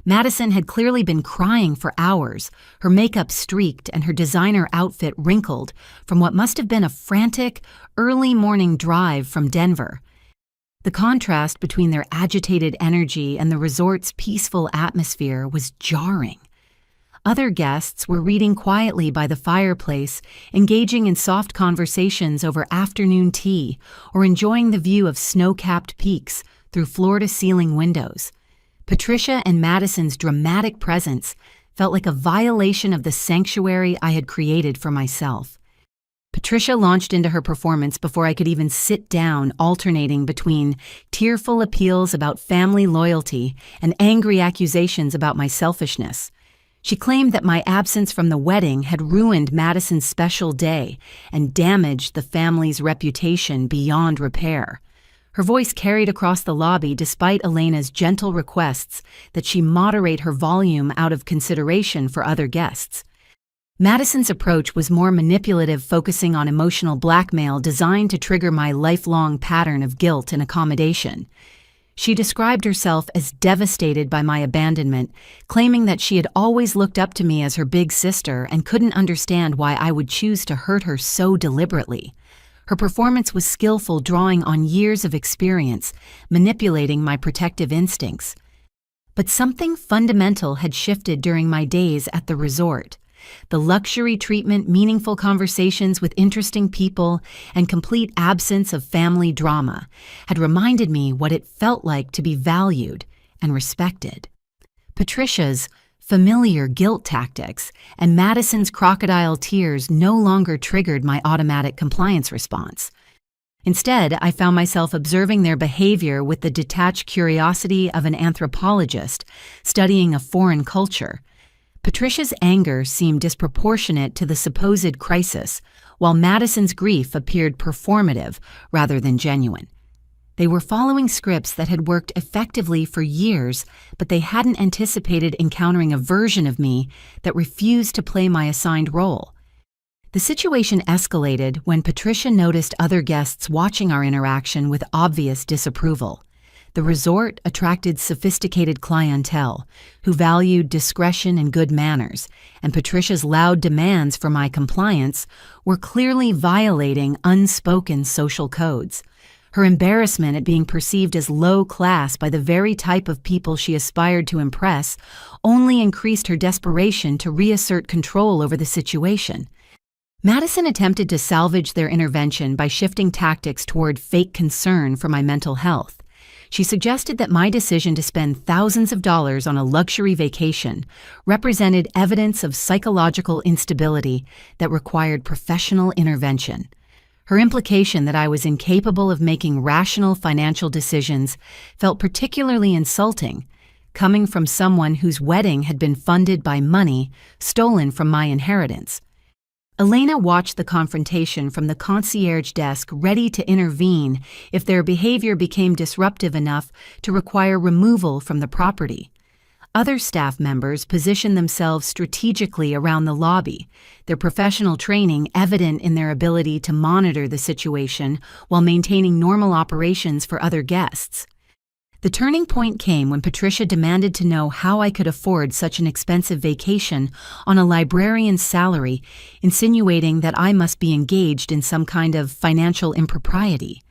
Madison had clearly been crying for hours, her makeup streaked and her designer outfit wrinkled from what must have been a frantic, early-morning drive from Denver. The contrast between their agitated energy and the resort's peaceful atmosphere was jarring. Other guests were reading quietly by the fireplace, engaging in soft conversations over afternoon tea, or enjoying the view of snow-capped peaks through floor-to-ceiling windows. Patricia and Madison's dramatic presence felt like a violation of the sanctuary I had created for myself. Patricia launched into her performance before I could even sit down, alternating between tearful appeals about family loyalty and angry accusations about my selfishness. She claimed that my absence from the wedding had ruined Madison's special day and damaged the family's reputation beyond repair. Her voice carried across the lobby despite Elena's gentle requests that she moderate her volume out of consideration for other guests. Madison's approach was more manipulative, focusing on emotional blackmail designed to trigger my lifelong pattern of guilt and accommodation. She described herself as devastated by my abandonment, claiming that she had always looked up to me as her big sister and couldn't understand why I would choose to hurt her so deliberately. Her performance was skillful, drawing on years of experience, manipulating my protective instincts. But something fundamental had shifted during my days at the resort. The luxury treatment, meaningful conversations with interesting people, and complete absence of family drama had reminded me what it felt like to be valued and respected. Patricia's familiar guilt tactics and Madison's crocodile tears no longer triggered my automatic compliance response. Instead, I found myself observing their behavior with the detached curiosity of an anthropologist studying a foreign culture. Patricia's anger seemed disproportionate to the supposed crisis, while Madison's grief appeared performative rather than genuine. They were following scripts that had worked effectively for years, but they hadn't anticipated encountering a version of me that refused to play my assigned role. The situation escalated when Patricia noticed other guests watching our interaction with obvious disapproval. The resort attracted sophisticated clientele who valued discretion and good manners, and Patricia's loud demands for my compliance were clearly violating unspoken social codes. Her embarrassment at being perceived as low class by the very type of people she aspired to impress only increased her desperation to reassert control over the situation. Madison attempted to salvage their intervention by shifting tactics toward fake concern for my mental health. She suggested that my decision to spend thousands of dollars on a luxury vacation represented evidence of psychological instability that required professional intervention. Her implication that I was incapable of making rational financial decisions felt particularly insulting, coming from someone whose wedding had been funded by money stolen from my inheritance. Elena watched the confrontation from the concierge desk, ready to intervene if their behavior became disruptive enough to require removal from the property. Other staff members positioned themselves strategically around the lobby, their professional training evident in their ability to monitor the situation while maintaining normal operations for other guests. The turning point came when Patricia demanded to know how I could afford such an expensive vacation on a librarian's salary, insinuating that I must be engaged in some kind of financial impropriety.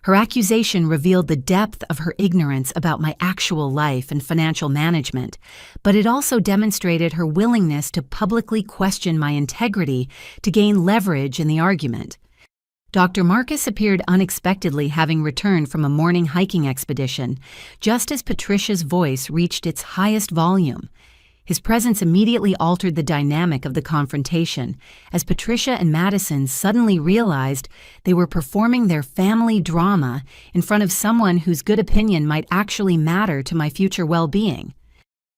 Her accusation revealed the depth of her ignorance about my actual life and financial management, but it also demonstrated her willingness to publicly question my integrity to gain leverage in the argument. Dr. Marcus appeared unexpectedly, having returned from a morning hiking expedition, just as Patricia's voice reached its highest volume. His presence immediately altered the dynamic of the confrontation, as Patricia and Madison suddenly realized they were performing their family drama in front of someone whose good opinion might actually matter to my future well-being.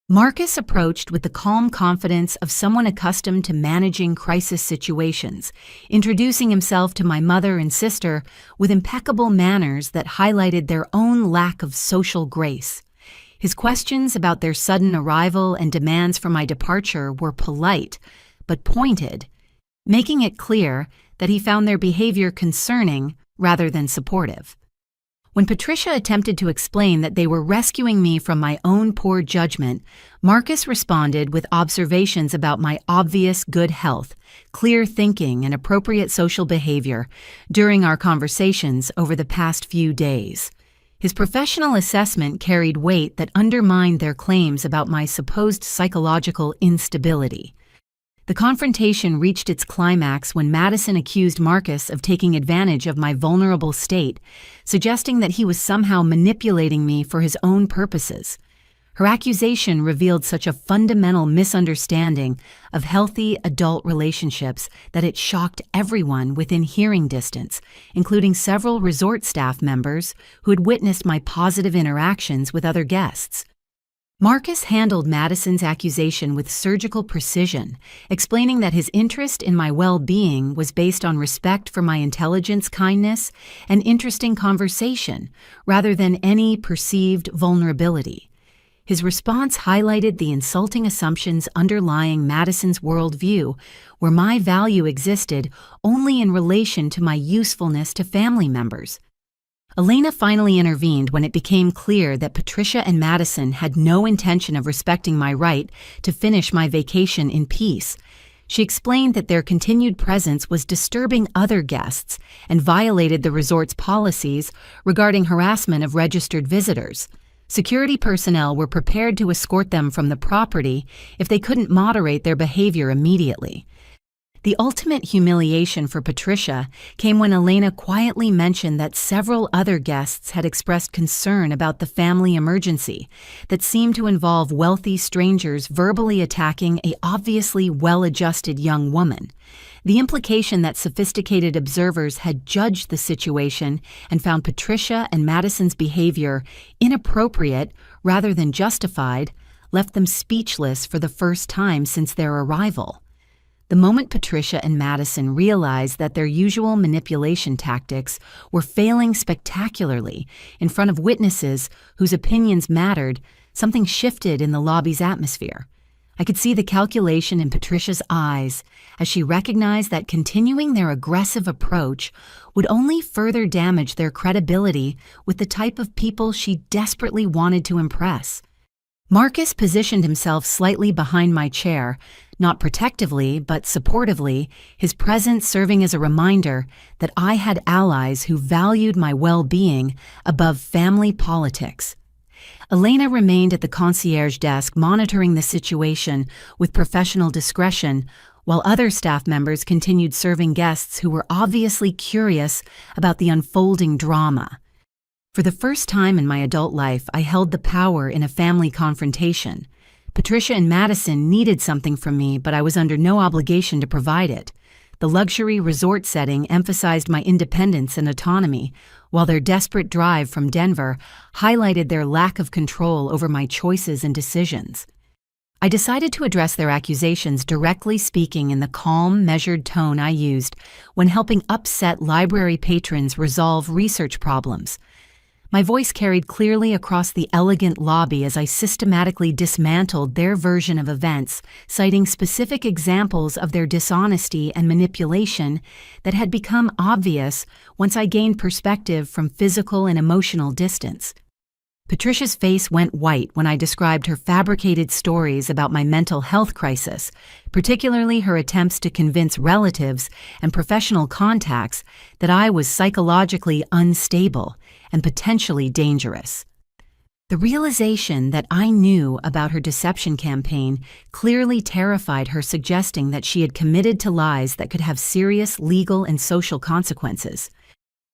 Marcus approached with the calm confidence of someone accustomed to managing crisis situations, introducing himself to my mother and sister with impeccable manners that highlighted their own lack of social grace. His questions about their sudden arrival and demands for my departure were polite, but pointed, making it clear that he found their behavior concerning rather than supportive. When Patricia attempted to explain that they were rescuing me from my own poor judgment, Marcus responded with observations about my obvious good health, clear thinking, and appropriate social behavior during our conversations over the past few days. His professional assessment carried weight that undermined their claims about my supposed psychological instability. The confrontation reached its climax when Madison accused Marcus of taking advantage of my vulnerable state, suggesting that he was somehow manipulating me for his own purposes. Her accusation revealed such a fundamental misunderstanding of healthy adult relationships that it shocked everyone within hearing distance, including several resort staff members who had witnessed my positive interactions with other guests. Marcus handled Madison's accusation with surgical precision, explaining that his interest in my well-being was based on respect for my intelligence, kindness, and interesting conversation, rather than any perceived vulnerability. His response highlighted the insulting assumptions underlying Madison's worldview, where my value existed only in relation to my usefulness to family members. Elena finally intervened when it became clear that Patricia and Madison had no intention of respecting my right to finish my vacation in peace. She explained that their continued presence was disturbing other guests and violated the resort's policies regarding harassment of registered visitors. Security personnel were prepared to escort them from the property if they couldn't moderate their behavior immediately. The ultimate humiliation for Patricia came when Elena quietly mentioned that several other guests had expressed concern about the family emergency that seemed to involve wealthy strangers verbally attacking a obviously well-adjusted young woman. The implication that sophisticated observers had judged the situation and found Patricia and Madison's behavior inappropriate rather than justified left them speechless for the first time since their arrival. The moment Patricia and Madison realized that their usual manipulation tactics were failing spectacularly in front of witnesses whose opinions mattered, something shifted in the lobby's atmosphere. I could see the calculation in Patricia's eyes as she recognized that continuing their aggressive approach would only further damage their credibility with the type of people she desperately wanted to impress. Marcus positioned himself slightly behind my chair, not protectively but supportively, his presence serving as a reminder that I had allies who valued my well-being above family politics. Elena remained at the concierge desk monitoring the situation with professional discretion, while other staff members continued serving guests who were obviously curious about the unfolding drama. For the first time in my adult life, I held the power in a family confrontation. Patricia and Madison needed something from me, but I was under no obligation to provide it. The luxury resort setting emphasized my independence and autonomy, while their desperate drive from Denver highlighted their lack of control over my choices and decisions. I decided to address their accusations directly, speaking in the calm, measured tone I used when helping upset library patrons resolve research problems. My voice carried clearly across the elegant lobby as I systematically dismantled their version of events, citing specific examples of their dishonesty and manipulation that had become obvious once I gained perspective from physical and emotional distance. Patricia's face went white when I described her fabricated stories about my mental health crisis, particularly her attempts to convince relatives and professional contacts that I was psychologically unstable and potentially dangerous. The realization that I knew about her deception campaign clearly terrified her, suggesting that she had committed to lies that could have serious legal and social consequences.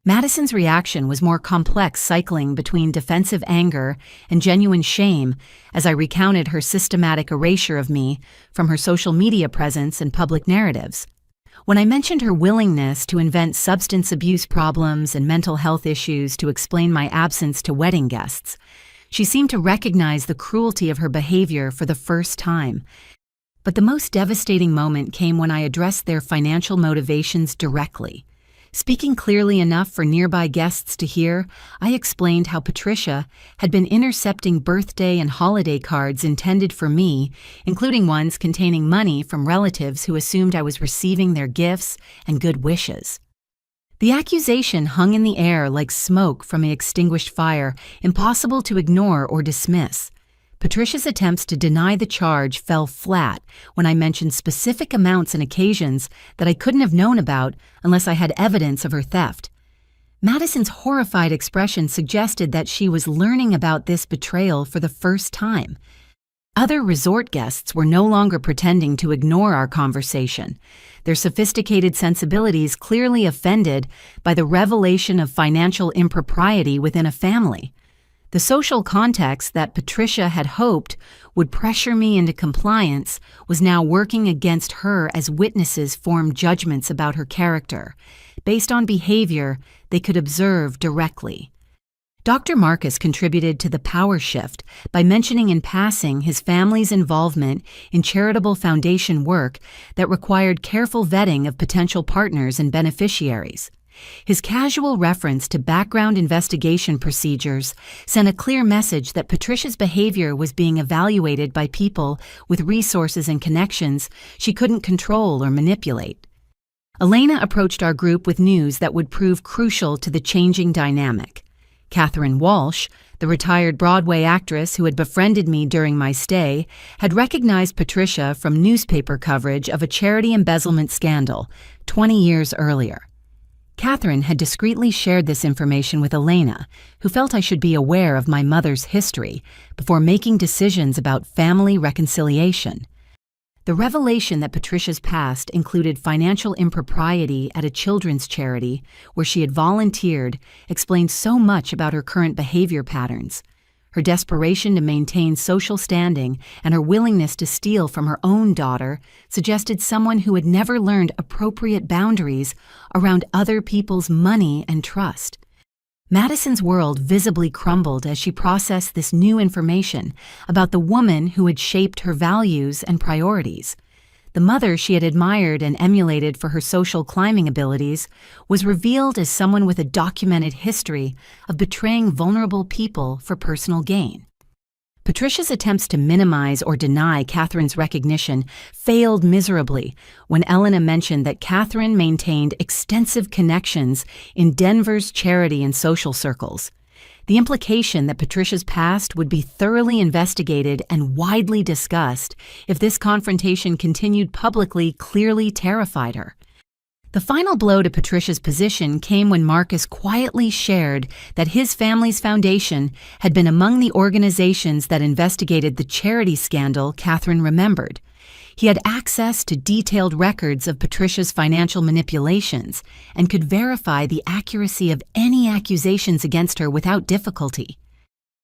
Madison's reaction was more complex, cycling between defensive anger and genuine shame as I recounted her systematic erasure of me from her social media presence and public narratives. When I mentioned her willingness to invent substance abuse problems and mental health issues to explain my absence to wedding guests, she seemed to recognize the cruelty of her behavior for the first time. But the most devastating moment came when I addressed their financial motivations directly. Speaking clearly enough for nearby guests to hear, I explained how Patricia had been intercepting birthday and holiday cards intended for me, including ones containing money from relatives who assumed I was receiving their gifts and good wishes. The accusation hung in the air like smoke from an extinguished fire, impossible to ignore or dismiss. Patricia's attempts to deny the charge fell flat when I mentioned specific amounts and occasions that I couldn't have known about unless I had evidence of her theft. Madison's horrified expression suggested that she was learning about this betrayal for the first time. Other resort guests were no longer pretending to ignore our conversation, their sophisticated sensibilities clearly offended by the revelation of financial impropriety within a family. The social context that Patricia had hoped would pressure me into compliance was now working against her as witnesses formed judgments about her character, based on behavior they could observe directly. Dr. Marcus contributed to the power shift by mentioning in passing his family's involvement in charitable foundation work that required careful vetting of potential partners and beneficiaries. His casual reference to background investigation procedures sent a clear message that Patricia's behavior was being evaluated by people with resources and connections she couldn't control or manipulate. Elena approached our group with news that would prove crucial to the changing dynamic. Catherine Walsh, the retired Broadway actress who had befriended me during my stay, had recognized Patricia from newspaper coverage of a charity embezzlement scandal 20 years earlier. Catherine had discreetly shared this information with Elena, who felt I should be aware of my mother's history before making decisions about family reconciliation. The revelation that Patricia's past included financial impropriety at a children's charity where she had volunteered explained so much about her current behavior patterns. Her desperation to maintain social standing and her willingness to steal from her own daughter suggested someone who had never learned appropriate boundaries around other people's money and trust. Madison's world visibly crumbled as she processed this new information about the woman who had shaped her values and priorities. The mother she had admired and emulated for her social climbing abilities was revealed as someone with a documented history of betraying vulnerable people for personal gain. Patricia's attempts to minimize or deny Catherine's recognition failed miserably when Elena mentioned that Catherine maintained extensive connections in Denver's charity and social circles. The implication that Patricia's past would be thoroughly investigated and widely discussed if this confrontation continued publicly clearly terrified her. The final blow to Patricia's position came when Marcus quietly shared that his family's foundation had been among the organizations that investigated the charity scandal Catherine remembered. He had access to detailed records of Patricia's financial manipulations and could verify the accuracy of any accusations against her without difficulty.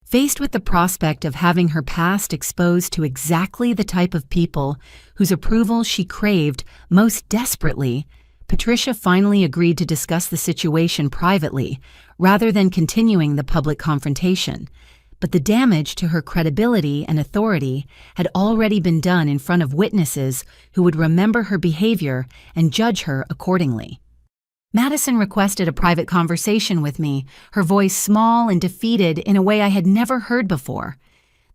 Faced with the prospect of having her past exposed to exactly the type of people whose approval she craved most desperately, Patricia finally agreed to discuss the situation privately rather than continuing the public confrontation. But the damage to her credibility and authority had already been done in front of witnesses who would remember her behavior and judge her accordingly. Madison requested a private conversation with me, her voice small and defeated in a way I had never heard before.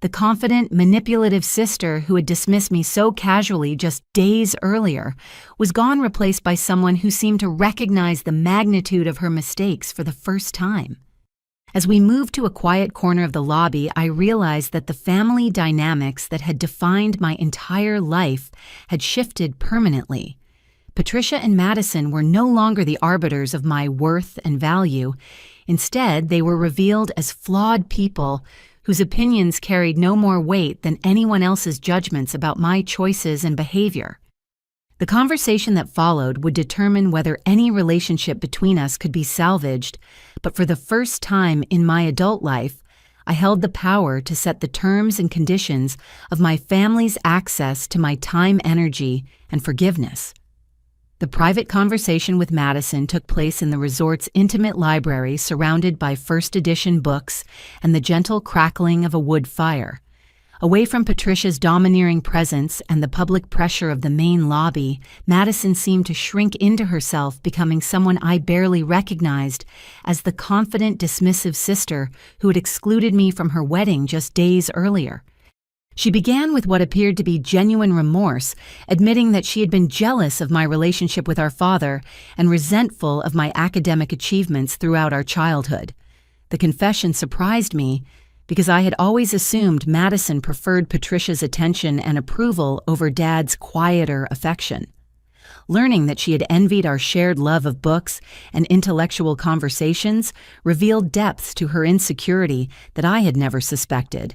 The confident, manipulative sister who had dismissed me so casually just days earlier was gone, replaced by someone who seemed to recognize the magnitude of her mistakes for the first time. As we moved to a quiet corner of the lobby, I realized that the family dynamics that had defined my entire life had shifted permanently. Patricia and Madison were no longer the arbiters of my worth and value. Instead, they were revealed as flawed people whose opinions carried no more weight than anyone else's judgments about my choices and behavior. The conversation that followed would determine whether any relationship between us could be salvaged, but for the first time in my adult life, I held the power to set the terms and conditions of my family's access to my time, energy, and forgiveness. The private conversation with Madison took place in the resort's intimate library, surrounded by first edition books and the gentle crackling of a wood fire. Away from Patricia's domineering presence and the public pressure of the main lobby, Madison seemed to shrink into herself, becoming someone I barely recognized as the confident, dismissive sister who had excluded me from her wedding just days earlier. She began with what appeared to be genuine remorse, admitting that she had been jealous of my relationship with our father and resentful of my academic achievements throughout our childhood. The confession surprised me because I had always assumed Madison preferred Patricia's attention and approval over Dad's quieter affection. Learning that she had envied our shared love of books and intellectual conversations revealed depths to her insecurity that I had never suspected.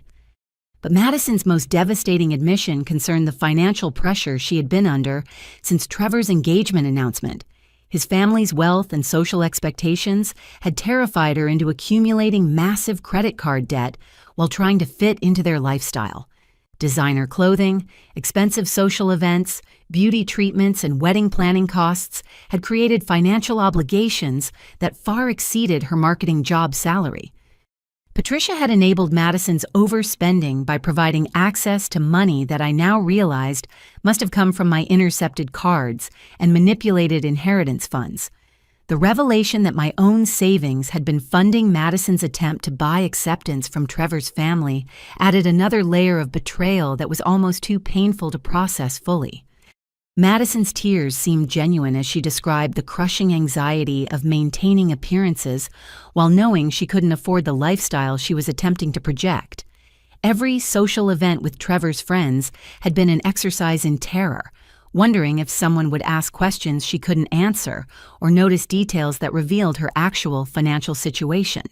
But Madison's most devastating admission concerned the financial pressure she had been under since Trevor's engagement announcement. His family's wealth and social expectations had terrified her into accumulating massive credit card debt while trying to fit into their lifestyle. Designer clothing, expensive social events, beauty treatments, and wedding planning costs had created financial obligations that far exceeded her marketing job salary. Patricia had enabled Madison's overspending by providing access to money that I now realized must have come from my intercepted cards and manipulated inheritance funds. The revelation that my own savings had been funding Madison's attempt to buy acceptance from Trevor's family added another layer of betrayal that was almost too painful to process fully. Madison's tears seemed genuine as she described the crushing anxiety of maintaining appearances while knowing she couldn't afford the lifestyle she was attempting to project. Every social event with Trevor's friends had been an exercise in terror, wondering if someone would ask questions she couldn't answer or notice details that revealed her actual financial situation.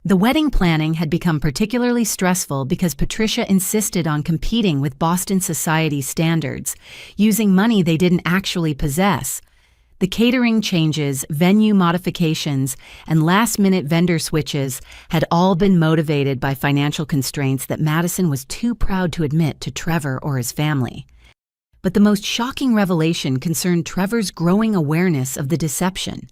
The wedding planning had become particularly stressful because Patricia insisted on competing with Boston society standards, using money they didn't actually possess. The catering changes, venue modifications, and last-minute vendor switches had all been motivated by financial constraints that Madison was too proud to admit to Trevor or his family. But the most shocking revelation concerned Trevor's growing awareness of the deception.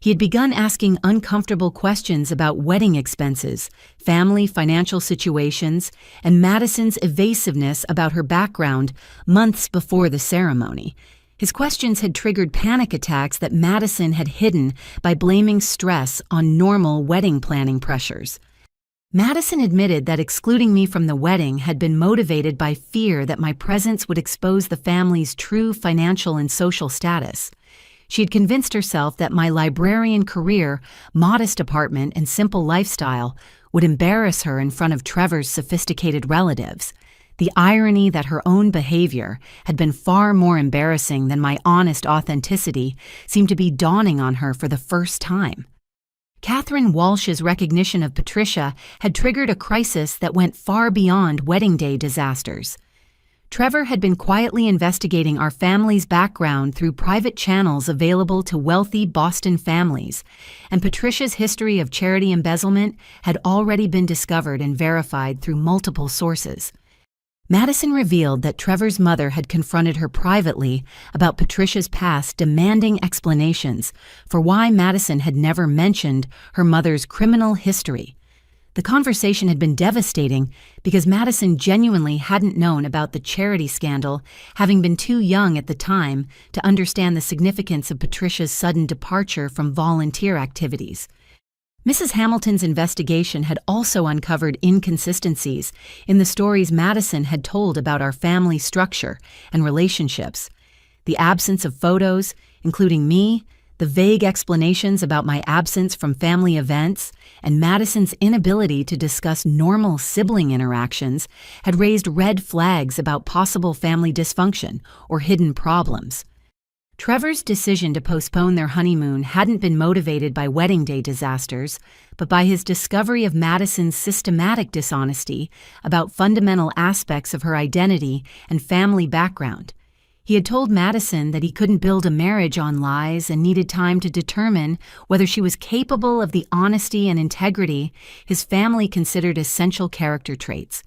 He had begun asking uncomfortable questions about wedding expenses, family financial situations, and Madison's evasiveness about her background months before the ceremony. His questions had triggered panic attacks that Madison had hidden by blaming stress on normal wedding planning pressures. Madison admitted that excluding me from the wedding had been motivated by fear that my presence would expose the family's true financial and social status. She had convinced herself that my librarian career, modest apartment, and simple lifestyle would embarrass her in front of Trevor's sophisticated relatives. The irony that her own behavior had been far more embarrassing than my honest authenticity seemed to be dawning on her for the first time. Catherine Walsh's recognition of Patricia had triggered a crisis that went far beyond wedding day disasters. Trevor had been quietly investigating our family's background through private channels available to wealthy Boston families, and Patricia's history of charity embezzlement had already been discovered and verified through multiple sources. Madison revealed that Trevor's mother had confronted her privately about Patricia's past, demanding explanations for why Madison had never mentioned her mother's criminal history. The conversation had been devastating because Madison genuinely hadn't known about the charity scandal, having been too young at the time to understand the significance of Patricia's sudden departure from volunteer activities. Mrs. Hamilton's investigation had also uncovered inconsistencies in the stories Madison had told about our family structure and relationships. The absence of photos, including me, the vague explanations about my absence from family events, and Madison's inability to discuss normal sibling interactions had raised red flags about possible family dysfunction or hidden problems. Trevor's decision to postpone their honeymoon hadn't been motivated by wedding day disasters, but by his discovery of Madison's systematic dishonesty about fundamental aspects of her identity and family background. He had told Madison that he couldn't build a marriage on lies and needed time to determine whether she was capable of the honesty and integrity his family considered essential character traits.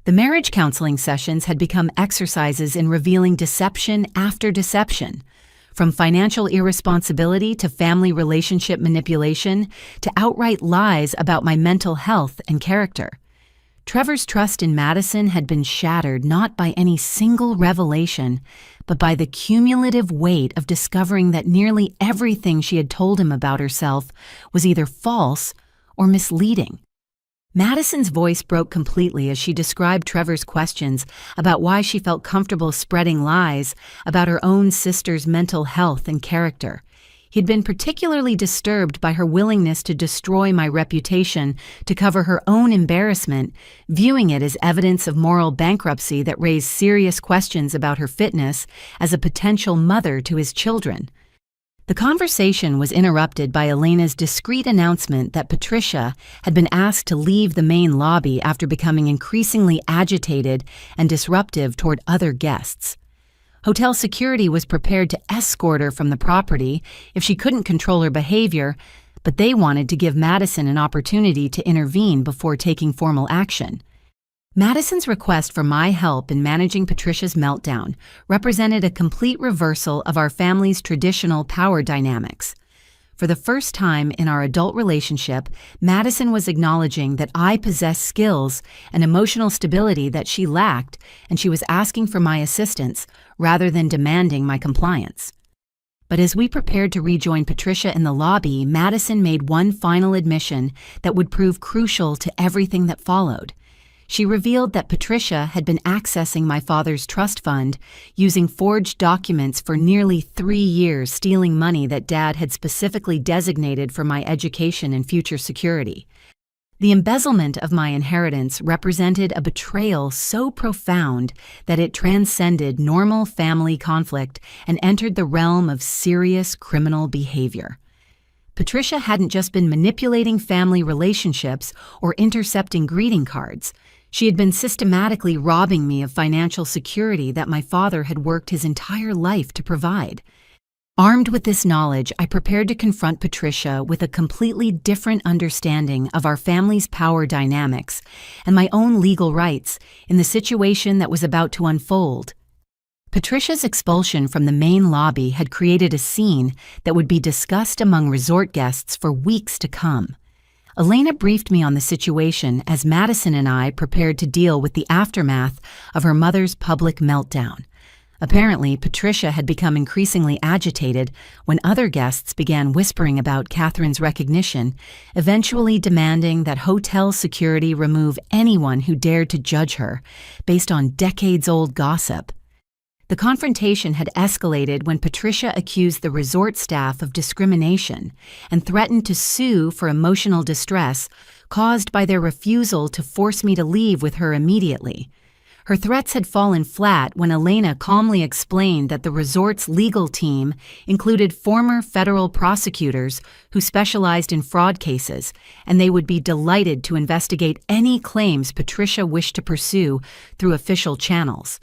The marriage counseling sessions had become exercises in revealing deception after deception, from financial irresponsibility to family relationship manipulation to outright lies about my mental health and character. Trevor's trust in Madison had been shattered not by any single revelation, but by the cumulative weight of discovering that nearly everything she had told him about herself was either false or misleading. Madison's voice broke completely as she described Trevor's questions about why she felt comfortable spreading lies about her own sister's mental health and character. He'd been particularly disturbed by her willingness to destroy my reputation to cover her own embarrassment, viewing it as evidence of moral bankruptcy that raised serious questions about her fitness as a potential mother to his children. The conversation was interrupted by Elena's discreet announcement that Patricia had been asked to leave the main lobby after becoming increasingly agitated and disruptive toward other guests. Hotel security was prepared to escort her from the property if she couldn't control her behavior, but they wanted to give Madison an opportunity to intervene before taking formal action. Madison's request for my help in managing Patricia's meltdown represented a complete reversal of our family's traditional power dynamics. For the first time in our adult relationship, Madison was acknowledging that I possessed skills and emotional stability that she lacked, and she was asking for my assistance rather than demanding my compliance. But as we prepared to rejoin Patricia in the lobby, Madison made one final admission that would prove crucial to everything that followed. She revealed that Patricia had been accessing my father's trust fund, using forged documents for nearly 3 years, stealing money that Dad had specifically designated for my education and future security. The embezzlement of my inheritance represented a betrayal so profound that it transcended normal family conflict and entered the realm of serious criminal behavior. Patricia hadn't just been manipulating family relationships or intercepting greeting cards. She had been systematically robbing me of financial security that my father had worked his entire life to provide. Armed with this knowledge, I prepared to confront Patricia with a completely different understanding of our family's power dynamics and my own legal rights in the situation that was about to unfold. Patricia's expulsion from the main lobby had created a scene that would be discussed among resort guests for weeks to come. Elena briefed me on the situation as Madison and I prepared to deal with the aftermath of her mother's public meltdown. Apparently, Patricia had become increasingly agitated when other guests began whispering about Catherine's recognition, eventually demanding that hotel security remove anyone who dared to judge her, based on decades-old gossip. The confrontation had escalated when Patricia accused the resort staff of discrimination and threatened to sue for emotional distress caused by their refusal to force me to leave with her immediately. Her threats had fallen flat when Elena calmly explained that the resort's legal team included former federal prosecutors who specialized in fraud cases, and they would be delighted to investigate any claims Patricia wished to pursue through official channels.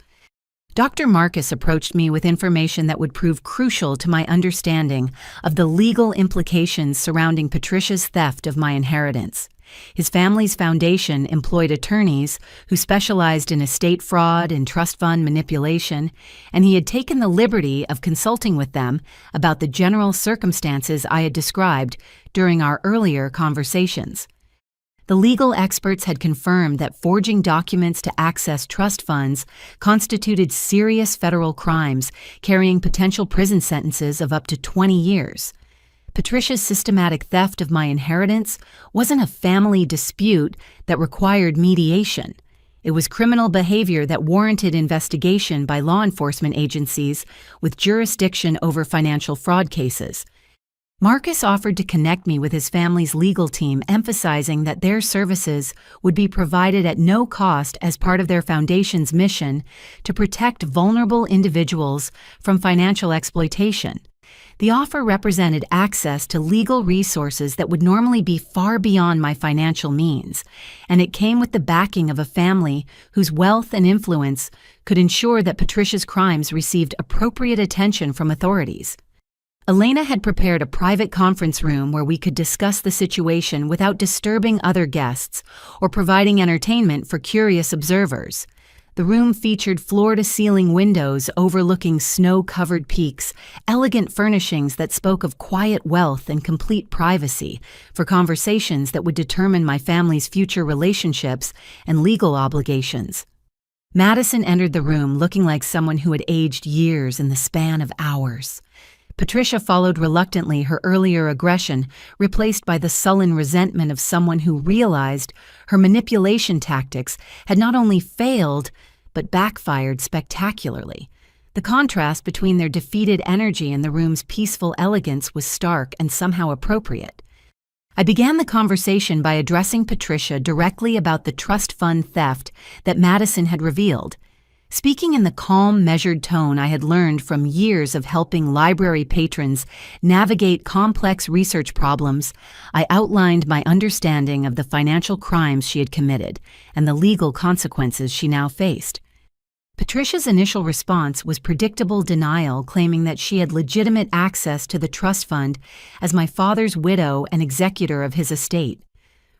Dr. Marcus approached me with information that would prove crucial to my understanding of the legal implications surrounding Patricia's theft of my inheritance. His family's foundation employed attorneys who specialized in estate fraud and trust fund manipulation, and he had taken the liberty of consulting with them about the general circumstances I had described during our earlier conversations. The legal experts had confirmed that forging documents to access trust funds constituted serious federal crimes, carrying potential prison sentences of up to 20 years. Patricia's systematic theft of my inheritance wasn't a family dispute that required mediation. It was criminal behavior that warranted investigation by law enforcement agencies with jurisdiction over financial fraud cases. Marcus offered to connect me with his family's legal team, emphasizing that their services would be provided at no cost as part of their foundation's mission to protect vulnerable individuals from financial exploitation. The offer represented access to legal resources that would normally be far beyond my financial means, and it came with the backing of a family whose wealth and influence could ensure that Patricia's crimes received appropriate attention from authorities. Elena had prepared a private conference room where we could discuss the situation without disturbing other guests or providing entertainment for curious observers. The room featured floor-to-ceiling windows overlooking snow-covered peaks, elegant furnishings that spoke of quiet wealth and complete privacy for conversations that would determine my family's future relationships and legal obligations. Madison entered the room looking like someone who had aged years in the span of hours. Patricia followed reluctantly, her earlier aggression replaced by the sullen resentment of someone who realized her manipulation tactics had not only failed, but backfired spectacularly. The contrast between their defeated energy and the room's peaceful elegance was stark and somehow appropriate. I began the conversation by addressing Patricia directly about the trust fund theft that Madison had revealed. Speaking in the calm, measured tone I had learned from years of helping library patrons navigate complex research problems, I outlined my understanding of the financial crimes she had committed and the legal consequences she now faced. Patricia's initial response was predictable denial, claiming that she had legitimate access to the trust fund as my father's widow and executor of his estate.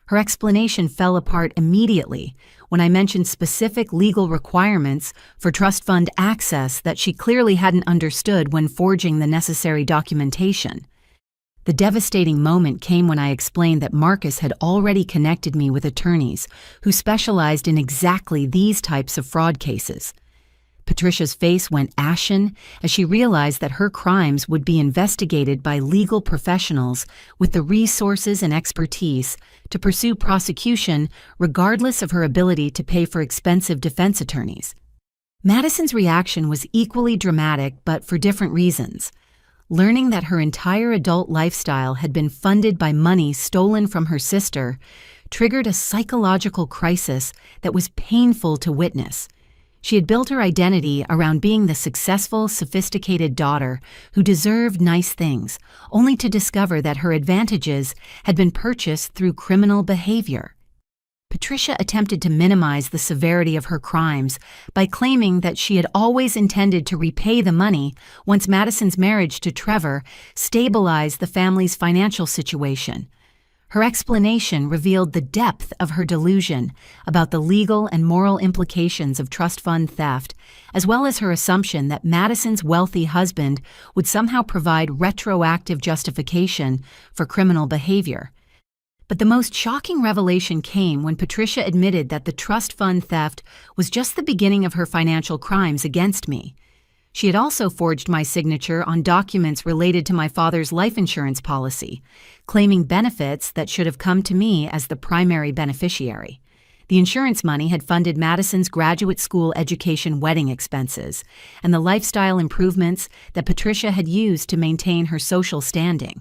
Her explanation fell apart immediately when I mentioned specific legal requirements for trust fund access that she clearly hadn't understood when forging the necessary documentation. The devastating moment came when I explained that Marcus had already connected me with attorneys who specialized in exactly these types of fraud cases. Patricia's face went ashen as she realized that her crimes would be investigated by legal professionals with the resources and expertise to pursue prosecution regardless of her ability to pay for expensive defense attorneys. Madison's reaction was equally dramatic, but for different reasons. Learning that her entire adult lifestyle had been funded by money stolen from her sister triggered a psychological crisis that was painful to witness. She had built her identity around being the successful, sophisticated daughter who deserved nice things, only to discover that her advantages had been purchased through criminal behavior. Patricia attempted to minimize the severity of her crimes by claiming that she had always intended to repay the money once Madison's marriage to Trevor stabilized the family's financial situation. Her explanation revealed the depth of her delusion about the legal and moral implications of trust fund theft, as well as her assumption that Madison's wealthy husband would somehow provide retroactive justification for criminal behavior. But the most shocking revelation came when Patricia admitted that the trust fund theft was just the beginning of her financial crimes against me. She had also forged my signature on documents related to my father's life insurance policy, claiming benefits that should have come to me as the primary beneficiary. The insurance money had funded Madison's graduate school education wedding expenses and the lifestyle improvements that Patricia had used to maintain her social standing.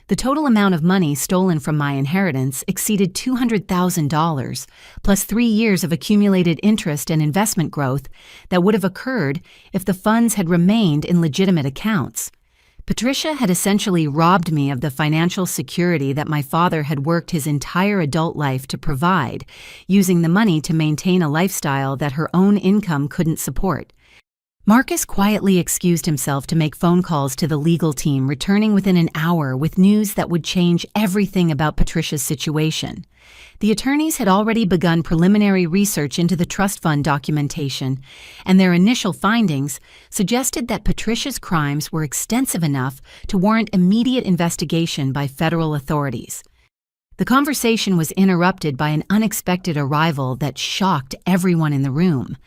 The total amount of money stolen from my inheritance exceeded $200,000, plus 3 years of accumulated interest and investment growth that would have occurred if the funds had remained in legitimate accounts. Patricia had essentially robbed me of the financial security that my father had worked his entire adult life to provide, using the money to maintain a lifestyle that her own income couldn't support. Marcus quietly excused himself to make phone calls to the legal team, returning within an hour with news that would change everything about Patricia's situation. The attorneys had already begun preliminary research into the trust fund documentation, and their initial findings suggested that Patricia's crimes were extensive enough to warrant immediate investigation by federal authorities. The conversation was interrupted by an unexpected arrival that shocked everyone in the room.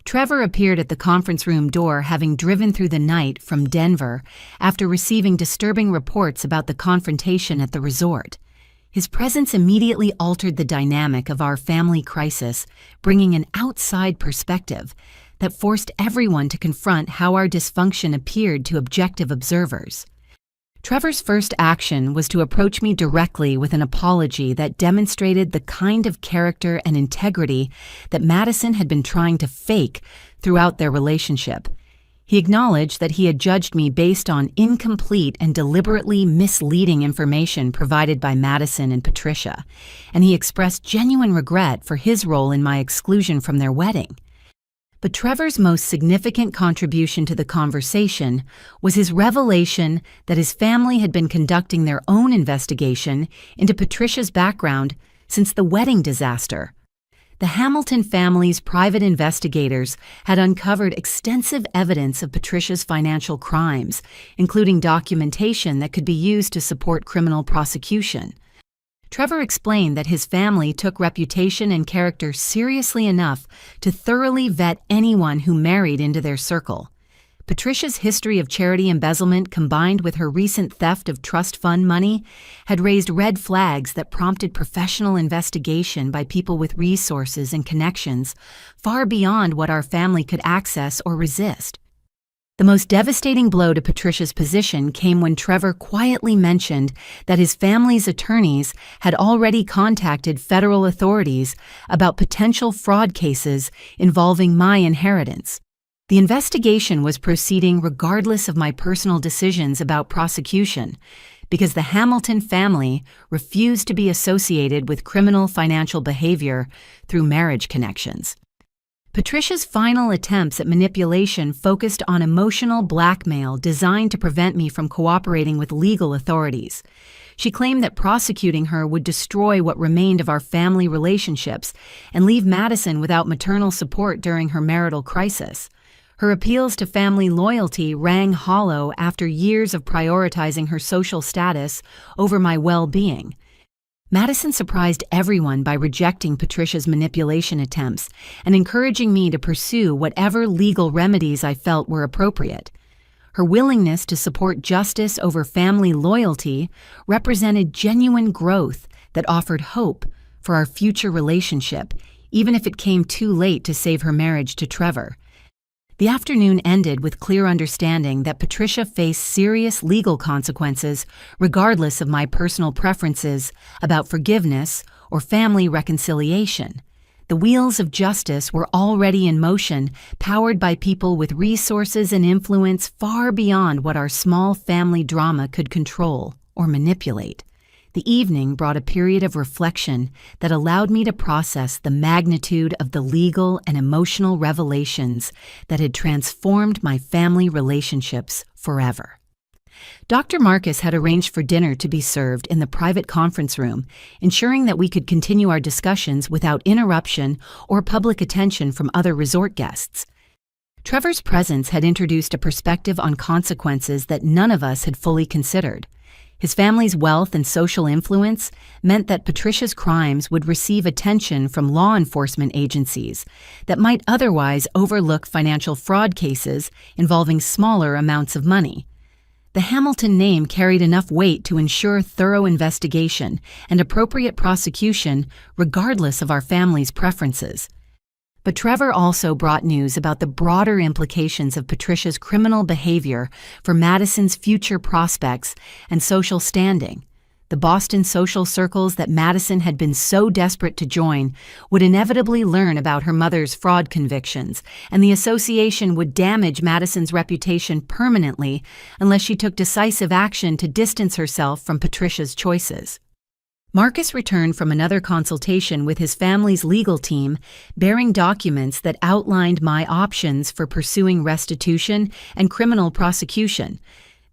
Trevor appeared at the conference room door, having driven through the night from Denver after receiving disturbing reports about the confrontation at the resort. His presence immediately altered the dynamic of our family crisis, bringing an outside perspective that forced everyone to confront how our dysfunction appeared to objective observers. Trevor's first action was to approach me directly with an apology that demonstrated the kind of character and integrity that Madison had been trying to fake throughout their relationship. He acknowledged that he had judged me based on incomplete and deliberately misleading information provided by Madison and Patricia, and he expressed genuine regret for his role in my exclusion from their wedding. But Trevor's most significant contribution to the conversation was his revelation that his family had been conducting their own investigation into Patricia's background since the wedding disaster. The Hamilton family's private investigators had uncovered extensive evidence of Patricia's financial crimes, including documentation that could be used to support criminal prosecution. Trevor explained that his family took reputation and character seriously enough to thoroughly vet anyone who married into their circle. Patricia's history of charity embezzlement combined with her recent theft of trust fund money had raised red flags that prompted professional investigation by people with resources and connections far beyond what our family could access or resist. The most devastating blow to Patricia's position came when Trevor quietly mentioned that his family's attorneys had already contacted federal authorities about potential fraud cases involving my inheritance. The investigation was proceeding regardless of my personal decisions about prosecution, because the Hamilton family refused to be associated with criminal financial behavior through marriage connections. Patricia's final attempts at manipulation focused on emotional blackmail designed to prevent me from cooperating with legal authorities. She claimed that prosecuting her would destroy what remained of our family relationships and leave Madison without maternal support during her marital crisis. Her appeals to family loyalty rang hollow after years of prioritizing her social status over my well-being. Madison surprised everyone by rejecting Patricia's manipulation attempts and encouraging me to pursue whatever legal remedies I felt were appropriate. Her willingness to support justice over family loyalty represented genuine growth that offered hope for our future relationship, even if it came too late to save her marriage to Trevor. The afternoon ended with clear understanding that Patricia faced serious legal consequences regardless of my personal preferences about forgiveness or family reconciliation. The wheels of justice were already in motion, powered by people with resources and influence far beyond what our small family drama could control or manipulate. The evening brought a period of reflection that allowed me to process the magnitude of the legal and emotional revelations that had transformed my family relationships forever. Dr. Marcus had arranged for dinner to be served in the private conference room, ensuring that we could continue our discussions without interruption or public attention from other resort guests. Trevor's presence had introduced a perspective on consequences that none of us had fully considered. His family's wealth and social influence meant that Patricia's crimes would receive attention from law enforcement agencies that might otherwise overlook financial fraud cases involving smaller amounts of money. The Hamilton name carried enough weight to ensure thorough investigation and appropriate prosecution regardless of our family's preferences. But Trevor also brought news about the broader implications of Patricia's criminal behavior for Madison's future prospects and social standing. The Boston social circles that Madison had been so desperate to join would inevitably learn about her mother's fraud convictions, and the association would damage Madison's reputation permanently unless she took decisive action to distance herself from Patricia's choices. Marcus returned from another consultation with his family's legal team, bearing documents that outlined my options for pursuing restitution and criminal prosecution.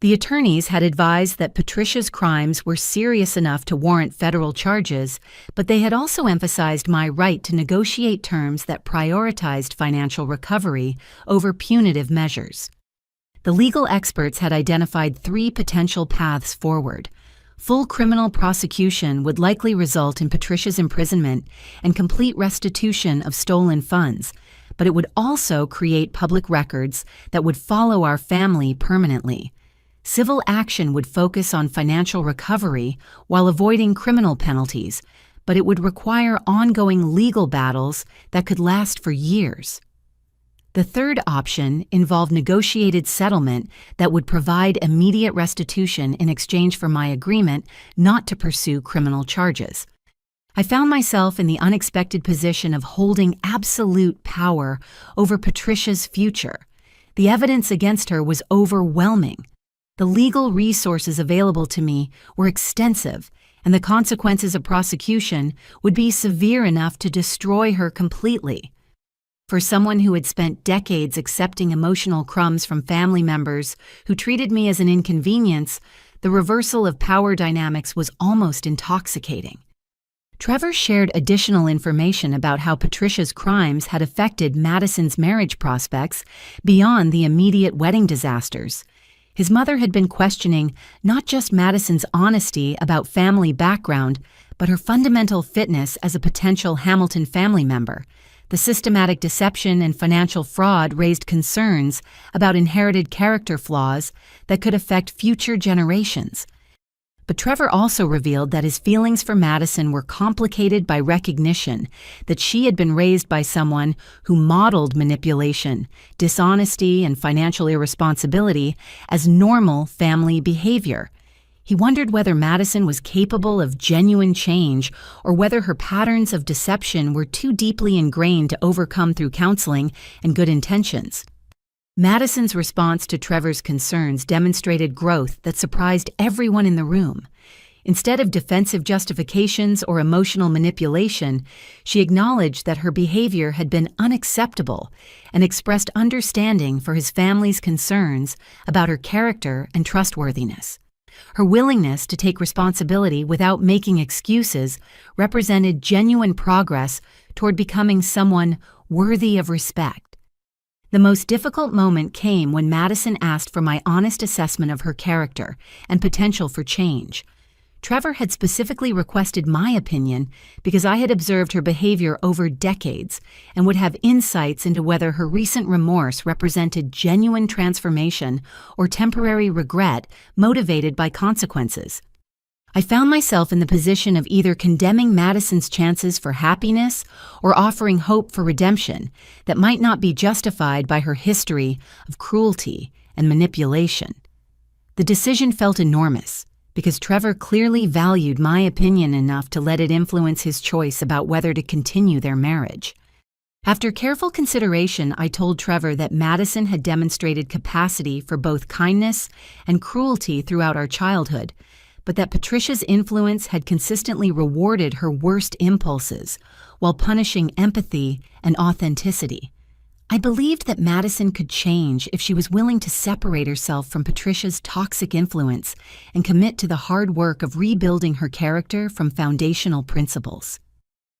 The attorneys had advised that Patricia's crimes were serious enough to warrant federal charges, but they had also emphasized my right to negotiate terms that prioritized financial recovery over punitive measures. The legal experts had identified 3 potential paths forward. Full criminal prosecution would likely result in Patricia's imprisonment and complete restitution of stolen funds, but it would also create public records that would follow our family permanently. Civil action would focus on financial recovery while avoiding criminal penalties, but it would require ongoing legal battles that could last for years. The third option involved negotiated settlement that would provide immediate restitution in exchange for my agreement not to pursue criminal charges. I found myself in the unexpected position of holding absolute power over Patricia's future. The evidence against her was overwhelming. The legal resources available to me were extensive, and the consequences of prosecution would be severe enough to destroy her completely. For someone who had spent decades accepting emotional crumbs from family members who treated me as an inconvenience, the reversal of power dynamics was almost intoxicating. Trevor shared additional information about how Patricia's crimes had affected Madison's marriage prospects beyond the immediate wedding disasters. His mother had been questioning not just Madison's honesty about family background, but her fundamental fitness as a potential Hamilton family member. The systematic deception and financial fraud raised concerns about inherited character flaws that could affect future generations. But Trevor also revealed that his feelings for Madison were complicated by recognition that she had been raised by someone who modeled manipulation, dishonesty, and financial irresponsibility as normal family behavior. He wondered whether Madison was capable of genuine change or whether her patterns of deception were too deeply ingrained to overcome through counseling and good intentions. Madison's response to Trevor's concerns demonstrated growth that surprised everyone in the room. Instead of defensive justifications or emotional manipulation, she acknowledged that her behavior had been unacceptable and expressed understanding for his family's concerns about her character and trustworthiness. Her willingness to take responsibility without making excuses represented genuine progress toward becoming someone worthy of respect. The most difficult moment came when Madison asked for my honest assessment of her character and potential for change. Trevor had specifically requested my opinion because I had observed her behavior over decades and would have insights into whether her recent remorse represented genuine transformation or temporary regret motivated by consequences. I found myself in the position of either condemning Madison's chances for happiness or offering hope for redemption that might not be justified by her history of cruelty and manipulation. The decision felt enormous because Trevor clearly valued my opinion enough to let it influence his choice about whether to continue their marriage. After careful consideration, I told Trevor that Madison had demonstrated capacity for both kindness and cruelty throughout our childhood, but that Patricia's influence had consistently rewarded her worst impulses while punishing empathy and authenticity. I believed that Madison could change if she was willing to separate herself from Patricia's toxic influence and commit to the hard work of rebuilding her character from foundational principles.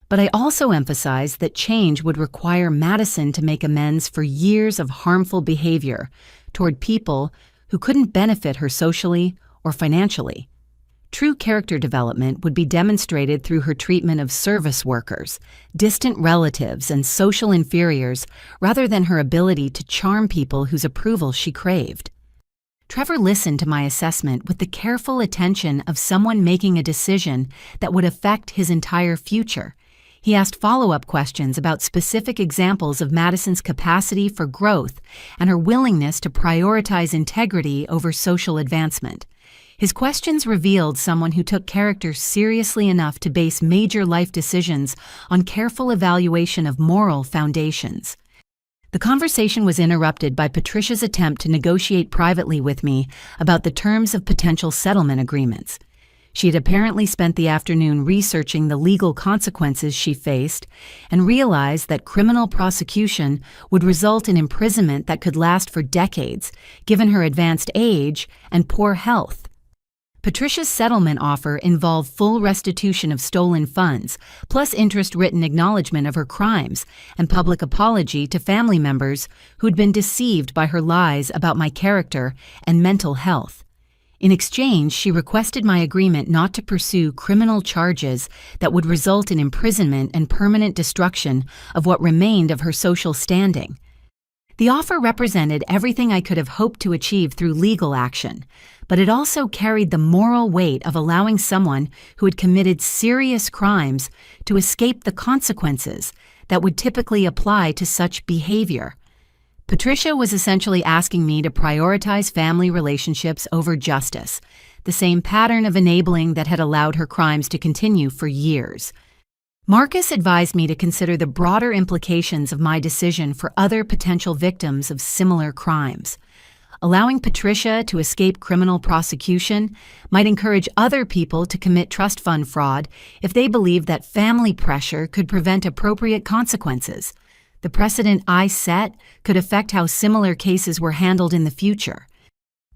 But I also emphasized that change would require Madison to make amends for years of harmful behavior toward people who couldn't benefit her socially or financially. True character development would be demonstrated through her treatment of service workers, distant relatives, and social inferiors rather than her ability to charm people whose approval she craved. Trevor listened to my assessment with the careful attention of someone making a decision that would affect his entire future. He asked follow-up questions about specific examples of Madison's capacity for growth and her willingness to prioritize integrity over social advancement. His questions revealed someone who took character seriously enough to base major life decisions on careful evaluation of moral foundations. The conversation was interrupted by Patricia's attempt to negotiate privately with me about the terms of potential settlement agreements. She had apparently spent the afternoon researching the legal consequences she faced and realized that criminal prosecution would result in imprisonment that could last for decades, given her advanced age and poor health. Patricia's settlement offer involved full restitution of stolen funds, plus interest-written acknowledgement of her crimes and public apology to family members who'd been deceived by her lies about my character and mental health. In exchange, she requested my agreement not to pursue criminal charges that would result in imprisonment and permanent destruction of what remained of her social standing. The offer represented everything I could have hoped to achieve through legal action, but it also carried the moral weight of allowing someone who had committed serious crimes to escape the consequences that would typically apply to such behavior. Patricia was essentially asking me to prioritize family relationships over justice, the same pattern of enabling that had allowed her crimes to continue for years. Marcus advised me to consider the broader implications of my decision for other potential victims of similar crimes. Allowing Patricia to escape criminal prosecution might encourage other people to commit trust fund fraud if they believed that family pressure could prevent appropriate consequences. The precedent I set could affect how similar cases were handled in the future.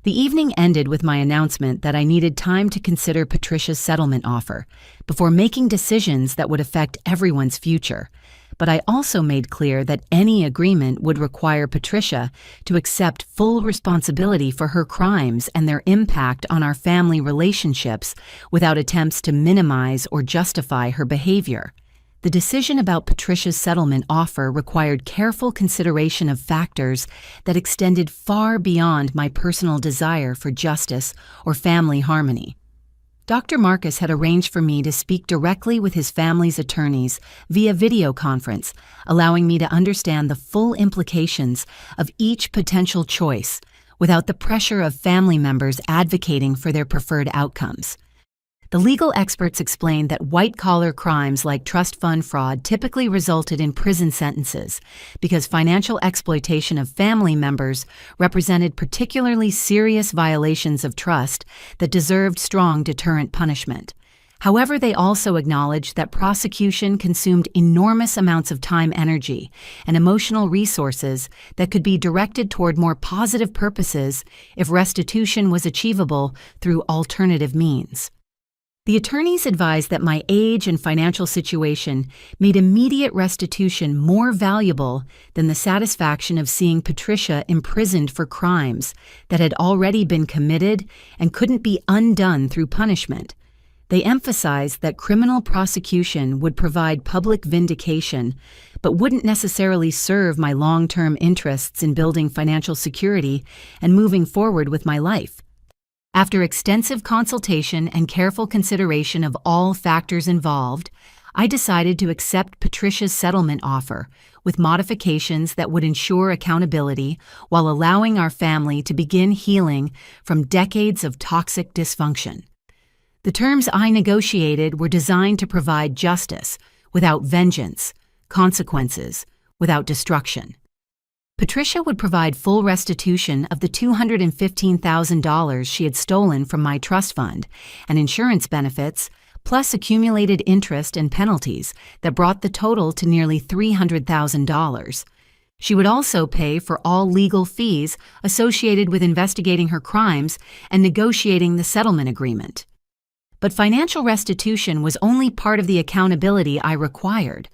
The evening ended with my announcement that I needed time to consider Patricia's settlement offer before making decisions that would affect everyone's future. But I also made clear that any agreement would require Patricia to accept full responsibility for her crimes and their impact on our family relationships without attempts to minimize or justify her behavior. The decision about Patricia's settlement offer required careful consideration of factors that extended far beyond my personal desire for justice or family harmony. Dr. Marcus had arranged for me to speak directly with his family's attorneys via video conference, allowing me to understand the full implications of each potential choice without the pressure of family members advocating for their preferred outcomes. The legal experts explained that white-collar crimes like trust fund fraud typically resulted in prison sentences because financial exploitation of family members represented particularly serious violations of trust that deserved strong deterrent punishment. However, they also acknowledged that prosecution consumed enormous amounts of time, energy, and emotional resources that could be directed toward more positive purposes if restitution was achievable through alternative means. The attorneys advised that my age and financial situation made immediate restitution more valuable than the satisfaction of seeing Patricia imprisoned for crimes that had already been committed and couldn't be undone through punishment. They emphasized that criminal prosecution would provide public vindication, but wouldn't necessarily serve my long-term interests in building financial security and moving forward with my life. After extensive consultation and careful consideration of all factors involved, I decided to accept Patricia's settlement offer with modifications that would ensure accountability while allowing our family to begin healing from decades of toxic dysfunction. The terms I negotiated were designed to provide justice without vengeance, consequences without destruction. Patricia would provide full restitution of the $215,000 she had stolen from my trust fund and insurance benefits, plus accumulated interest and penalties that brought the total to nearly $300,000. She would also pay for all legal fees associated with investigating her crimes and negotiating the settlement agreement. But financial restitution was only part of the accountability I required.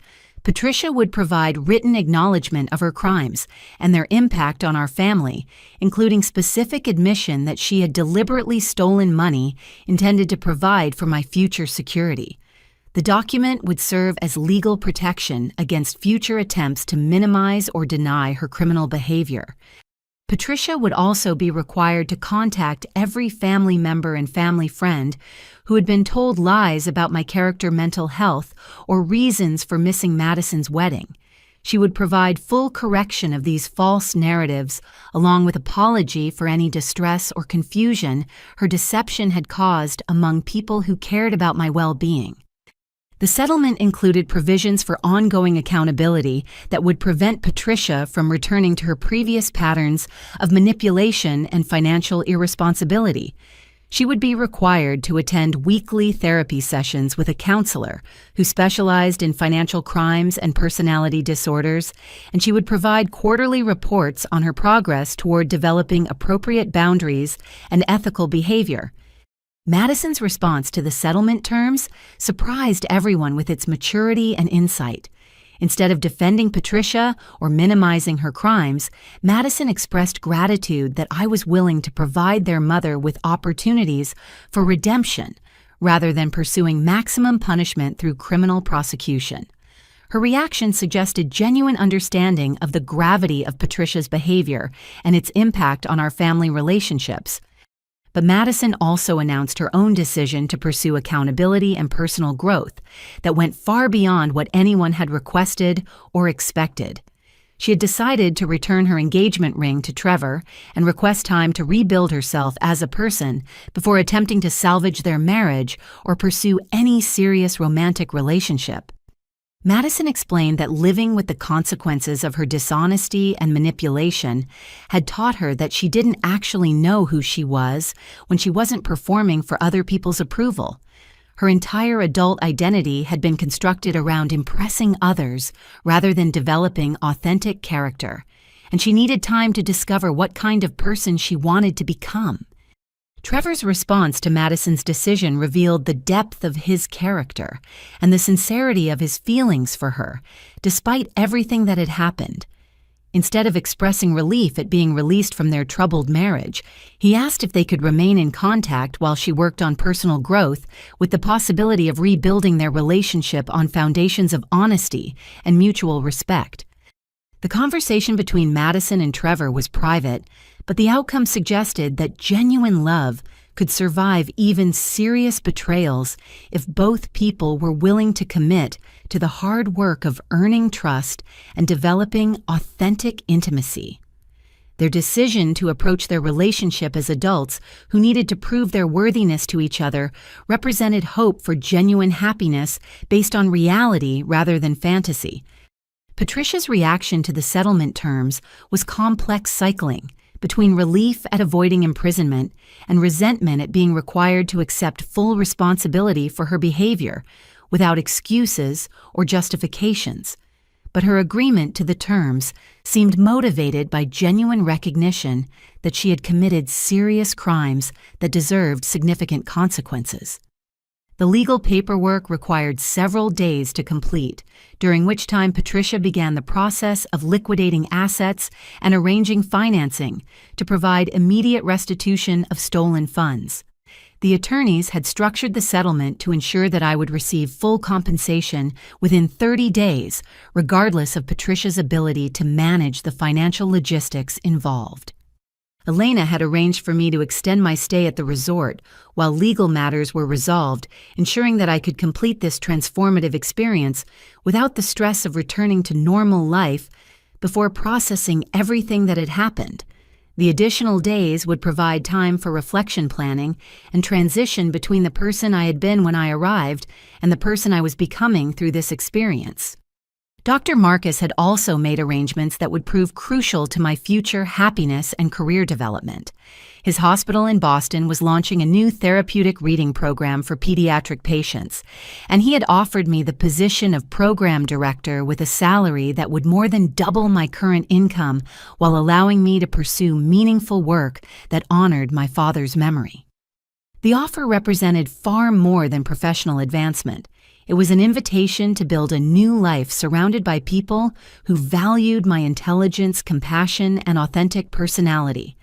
Patricia would provide written acknowledgement of her crimes and their impact on our family, including specific admission that she had deliberately stolen money intended to provide for my future security. The document would serve as legal protection against future attempts to minimize or deny her criminal behavior. Patricia would also be required to contact every family member and family friend who had been told lies about my character, mental health, or reasons for missing Madison's wedding. She would provide full correction of these false narratives, along with apology for any distress or confusion her deception had caused among people who cared about my well-being. The settlement included provisions for ongoing accountability that would prevent Patricia from returning to her previous patterns of manipulation and financial irresponsibility. She would be required to attend weekly therapy sessions with a counselor who specialized in financial crimes and personality disorders, and she would provide quarterly reports on her progress toward developing appropriate boundaries and ethical behavior. Madison's response to the settlement terms surprised everyone with its maturity and insight. Instead of defending Patricia or minimizing her crimes, Madison expressed gratitude that I was willing to provide their mother with opportunities for redemption rather than pursuing maximum punishment through criminal prosecution. Her reaction suggested genuine understanding of the gravity of Patricia's behavior and its impact on our family relationships. But Madison also announced her own decision to pursue accountability and personal growth that went far beyond what anyone had requested or expected. She had decided to return her engagement ring to Trevor and request time to rebuild herself as a person before attempting to salvage their marriage or pursue any serious romantic relationship. Madison explained that living with the consequences of her dishonesty and manipulation had taught her that she didn't actually know who she was when she wasn't performing for other people's approval. Her entire adult identity had been constructed around impressing others rather than developing authentic character, and she needed time to discover what kind of person she wanted to become. Trevor's response to Madison's decision revealed the depth of his character and the sincerity of his feelings for her, despite everything that had happened. Instead of expressing relief at being released from their troubled marriage, he asked if they could remain in contact while she worked on personal growth, with the possibility of rebuilding their relationship on foundations of honesty and mutual respect. The conversation between Madison and Trevor was private, but the outcome suggested that genuine love could survive even serious betrayals if both people were willing to commit to the hard work of earning trust and developing authentic intimacy. Their decision to approach their relationship as adults who needed to prove their worthiness to each other represented hope for genuine happiness based on reality rather than fantasy. Patricia's reaction to the settlement terms was complex cycling between relief at avoiding imprisonment and resentment at being required to accept full responsibility for her behavior without excuses or justifications. But her agreement to the terms seemed motivated by genuine recognition that she had committed serious crimes that deserved significant consequences. The legal paperwork required several days to complete, during which time Patricia began the process of liquidating assets and arranging financing to provide immediate restitution of stolen funds. The attorneys had structured the settlement to ensure that I would receive full compensation within 30 days, regardless of Patricia's ability to manage the financial logistics involved. Elena had arranged for me to extend my stay at the resort while legal matters were resolved, ensuring that I could complete this transformative experience without the stress of returning to normal life before processing everything that had happened. The additional days would provide time for reflection planning and transition between the person I had been when I arrived and the person I was becoming through this experience. Dr. Marcus had also made arrangements that would prove crucial to my future happiness and career development. His hospital in Boston was launching a new therapeutic reading program for pediatric patients, and he had offered me the position of program director with a salary that would more than double my current income while allowing me to pursue meaningful work that honored my father's memory. The offer represented far more than professional advancement. It was an invitation to build a new life surrounded by people who valued my intelligence, compassion, and authentic personality.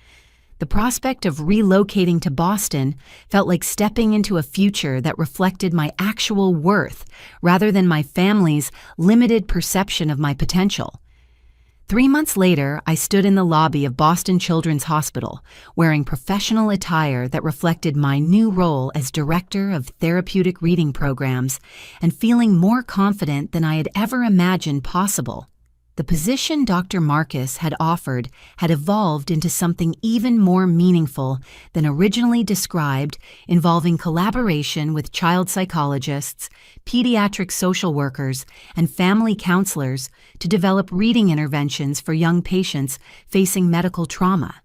The prospect of relocating to Boston felt like stepping into a future that reflected my actual worth rather than my family's limited perception of my potential. 3 months later, I stood in the lobby of Boston Children's Hospital, wearing professional attire that reflected my new role as Director of Therapeutic Reading Programs and feeling more confident than I had ever imagined possible. The position Dr. Marcus had offered had evolved into something even more meaningful than originally described, involving collaboration with child psychologists, pediatric social workers, and family counselors to develop reading interventions for young patients facing medical trauma.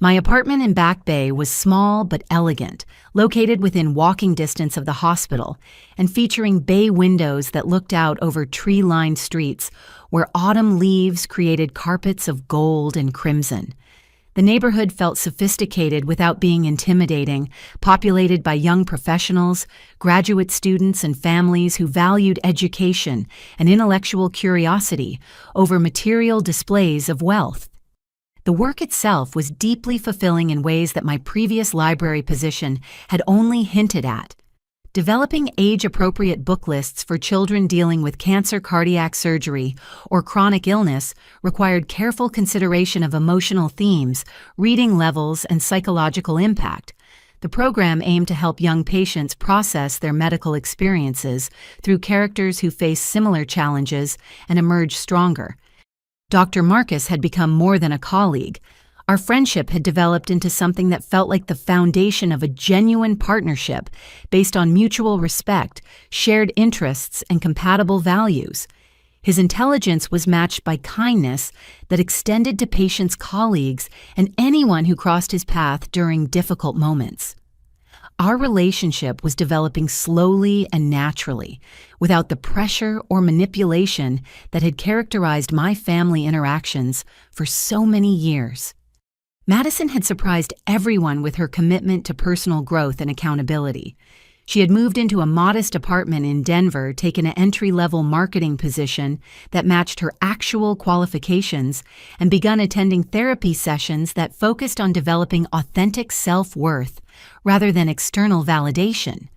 My apartment in Back Bay was small but elegant, located within walking distance of the hospital, and featuring bay windows that looked out over tree-lined streets where autumn leaves created carpets of gold and crimson. The neighborhood felt sophisticated without being intimidating, populated by young professionals, graduate students, and families who valued education and intellectual curiosity over material displays of wealth. The work itself was deeply fulfilling in ways that my previous library position had only hinted at. Developing age-appropriate book lists for children dealing with cancer, cardiac surgery, or chronic illness required careful consideration of emotional themes, reading levels, and psychological impact. The program aimed to help young patients process their medical experiences through characters who face similar challenges and emerge stronger. Dr. Marcus had become more than a colleague. Our friendship had developed into something that felt like the foundation of a genuine partnership based on mutual respect, shared interests, and compatible values. His intelligence was matched by kindness that extended to patients' colleagues and anyone who crossed his path during difficult moments. Our relationship was developing slowly and naturally, without the pressure or manipulation that had characterized my family interactions for so many years. Madison had surprised everyone with her commitment to personal growth and accountability. She had moved into a modest apartment in Denver, taken an entry-level marketing position that matched her actual qualifications, and begun attending therapy sessions that focused on developing authentic self-worth rather than external validation.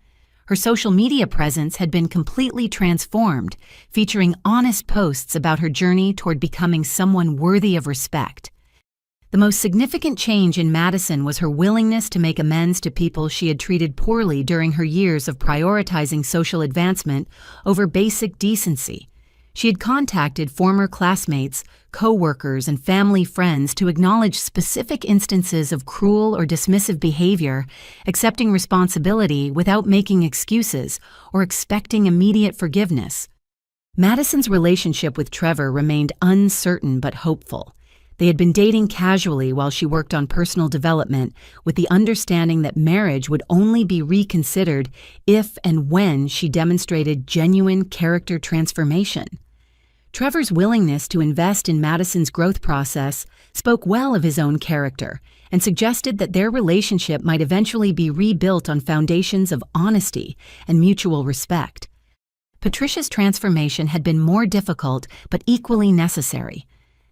Her social media presence had been completely transformed, featuring honest posts about her journey toward becoming someone worthy of respect. The most significant change in Madison was her willingness to make amends to people she had treated poorly during her years of prioritizing social advancement over basic decency. She had contacted former classmates, co-workers, and family friends to acknowledge specific instances of cruel or dismissive behavior, accepting responsibility without making excuses or expecting immediate forgiveness. Madison's relationship with Trevor remained uncertain but hopeful. They had been dating casually while she worked on personal development, with the understanding that marriage would only be reconsidered if and when she demonstrated genuine character transformation. Trevor's willingness to invest in Madison's growth process spoke well of his own character and suggested that their relationship might eventually be rebuilt on foundations of honesty and mutual respect. Patricia's transformation had been more difficult but equally necessary.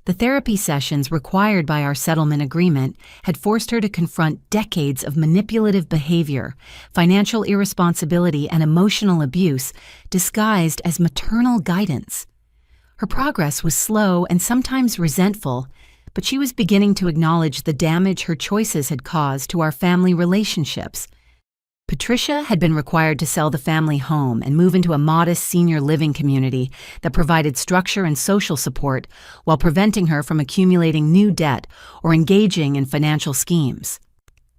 The therapy sessions required by our settlement agreement had forced her to confront decades of manipulative behavior, financial irresponsibility, and emotional abuse disguised as maternal guidance. Her progress was slow and sometimes resentful, but she was beginning to acknowledge the damage her choices had caused to our family relationships. Patricia had been required to sell the family home and move into a modest senior living community that provided structure and social support while preventing her from accumulating new debt or engaging in financial schemes.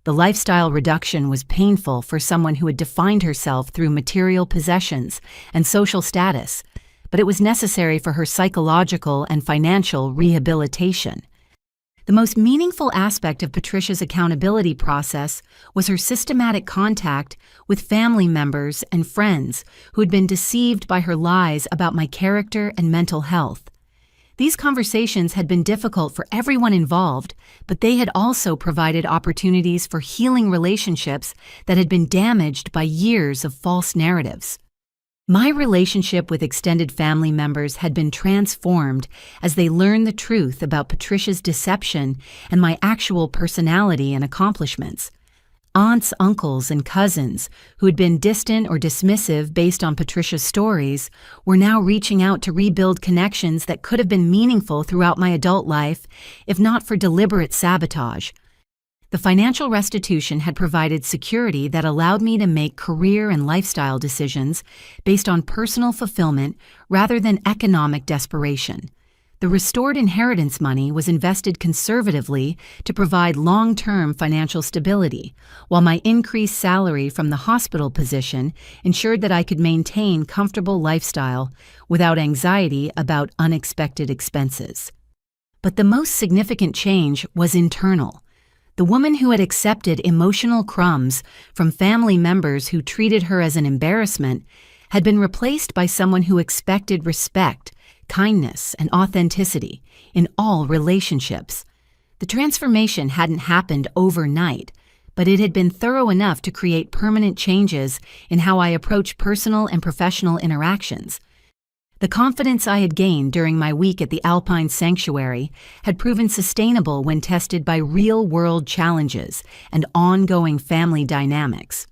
The lifestyle reduction was painful for someone who had defined herself through material possessions and social status, but it was necessary for her psychological and financial rehabilitation. The most meaningful aspect of Patricia's accountability process was her systematic contact with family members and friends who had been deceived by her lies about my character and mental health. These conversations had been difficult for everyone involved, but they had also provided opportunities for healing relationships that had been damaged by years of false narratives. My relationship with extended family members had been transformed as they learned the truth about Patricia's deception and my actual personality and accomplishments. Aunts, uncles, and cousins, who had been distant or dismissive based on Patricia's stories, were now reaching out to rebuild connections that could have been meaningful throughout my adult life, if not for deliberate sabotage. The financial restitution had provided security that allowed me to make career and lifestyle decisions based on personal fulfillment rather than economic desperation. The restored inheritance money was invested conservatively to provide long-term financial stability, while my increased salary from the hospital position ensured that I could maintain comfortable lifestyle without anxiety about unexpected expenses. But the most significant change was internal. The woman who had accepted emotional crumbs from family members who treated her as an embarrassment had been replaced by someone who expected respect, kindness, and authenticity in all relationships. The transformation hadn't happened overnight, but it had been thorough enough to create permanent changes in how I approach personal and professional interactions. The confidence I had gained during my week at the Alpine Sanctuary had proven sustainable when tested by real-world challenges and ongoing family dynamics.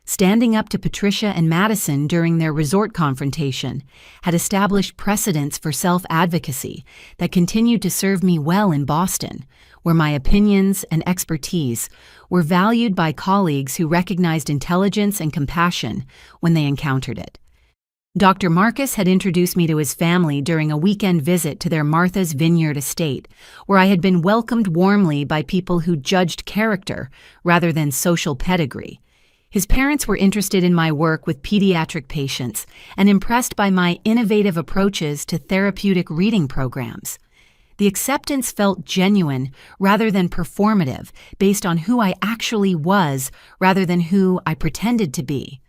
Standing up to Patricia and Madison during their resort confrontation had established precedents for self-advocacy that continued to serve me well in Boston, where my opinions and expertise were valued by colleagues who recognized intelligence and compassion when they encountered it. Dr. Marcus had introduced me to his family during a weekend visit to their Martha's Vineyard estate, where I had been welcomed warmly by people who judged character rather than social pedigree. His parents were interested in my work with pediatric patients and impressed by my innovative approaches to therapeutic reading programs. The acceptance felt genuine rather than performative, based on who I actually was rather than who I pretended to be.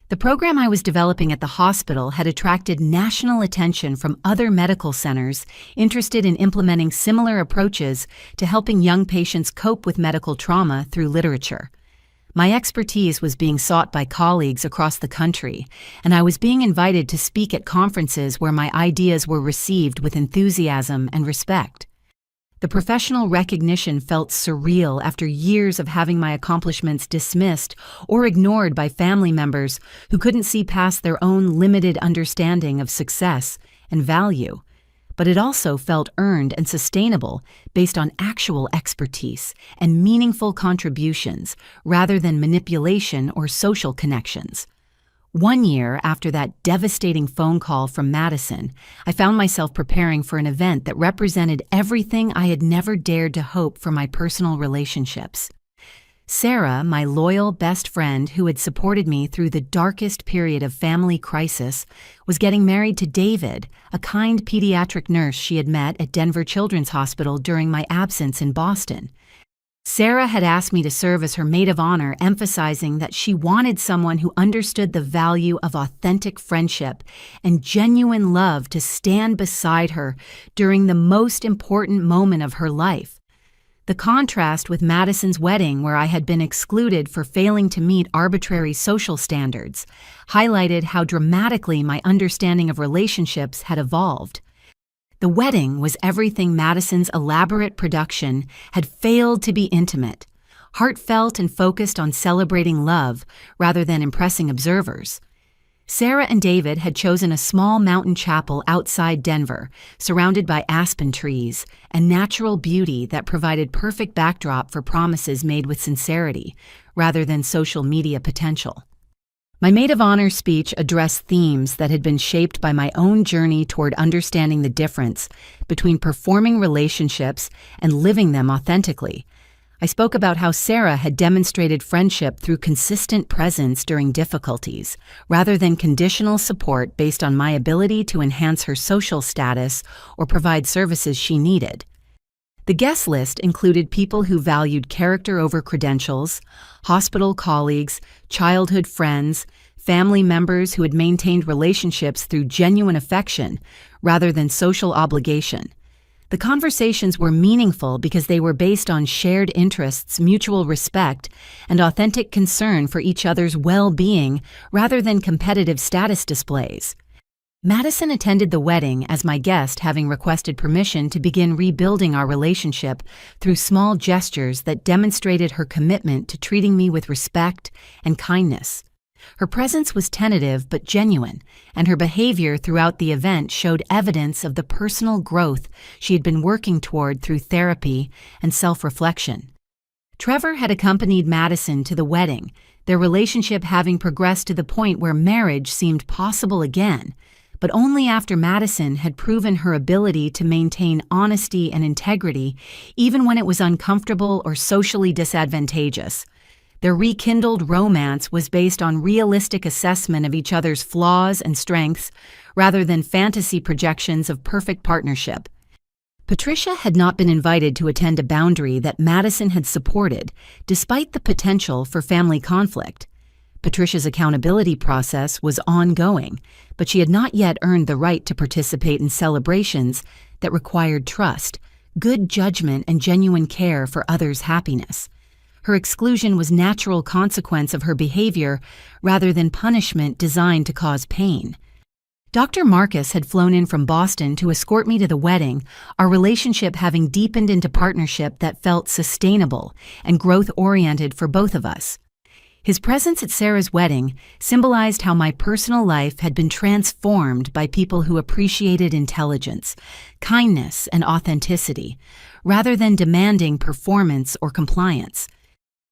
The program I was developing at the hospital had attracted national attention from other medical centers interested in implementing similar approaches to helping young patients cope with medical trauma through literature. My expertise was being sought by colleagues across the country, and I was being invited to speak at conferences where my ideas were received with enthusiasm and respect. The professional recognition felt surreal after years of having my accomplishments dismissed or ignored by family members who couldn't see past their own limited understanding of success and value. But it also felt earned and sustainable based on actual expertise and meaningful contributions rather than manipulation or social connections. 1 year after that devastating phone call from Madison, I found myself preparing for an event that represented everything I had never dared to hope for my personal relationships. Sarah, my loyal best friend who had supported me through the darkest period of family crisis, was getting married to David, a kind pediatric nurse she had met at Denver Children's Hospital during my absence in Boston. Sarah had asked me to serve as her maid of honor, emphasizing that she wanted someone who understood the value of authentic friendship and genuine love to stand beside her during the most important moment of her life. The contrast with Madison's wedding, where I had been excluded for failing to meet arbitrary social standards, highlighted how dramatically my understanding of relationships had evolved. The wedding was everything Madison's elaborate production had failed to be intimate, heartfelt and focused on celebrating love rather than impressing observers. Sarah and David had chosen a small mountain chapel outside Denver, surrounded by aspen trees and natural beauty that provided perfect backdrop for promises made with sincerity, rather than social media potential. My maid of honor speech addressed themes that had been shaped by my own journey toward understanding the difference between performing relationships and living them authentically. I spoke about how Sarah had demonstrated friendship through consistent presence during difficulties, rather than conditional support based on my ability to enhance her social status or provide services she needed. The guest list included people who valued character over credentials, hospital colleagues, childhood friends, family members who had maintained relationships through genuine affection rather than social obligation. The conversations were meaningful because they were based on shared interests, mutual respect, and authentic concern for each other's well-being rather than competitive status displays. Madison attended the wedding as my guest, having requested permission to begin rebuilding our relationship through small gestures that demonstrated her commitment to treating me with respect and kindness. Her presence was tentative but genuine, and her behavior throughout the event showed evidence of the personal growth she had been working toward through therapy and self-reflection. Trevor had accompanied Madison to the wedding, their relationship having progressed to the point where marriage seemed possible again, but only after Madison had proven her ability to maintain honesty and integrity even when it was uncomfortable or socially disadvantageous. Their rekindled romance was based on realistic assessment of each other's flaws and strengths rather than fantasy projections of perfect partnership. Patricia had not been invited to attend a boundary that Madison had supported, despite the potential for family conflict. Patricia's accountability process was ongoing, but she had not yet earned the right to participate in celebrations that required trust, good judgment, and genuine care for others' happiness. Her exclusion was natural consequence of her behavior rather than punishment designed to cause pain. Dr. Marcus had flown in from Boston to escort me to the wedding, our relationship having deepened into partnership that felt sustainable and growth-oriented for both of us. His presence at Sarah's wedding symbolized how my personal life had been transformed by people who appreciated intelligence, kindness, and authenticity, rather than demanding performance or compliance.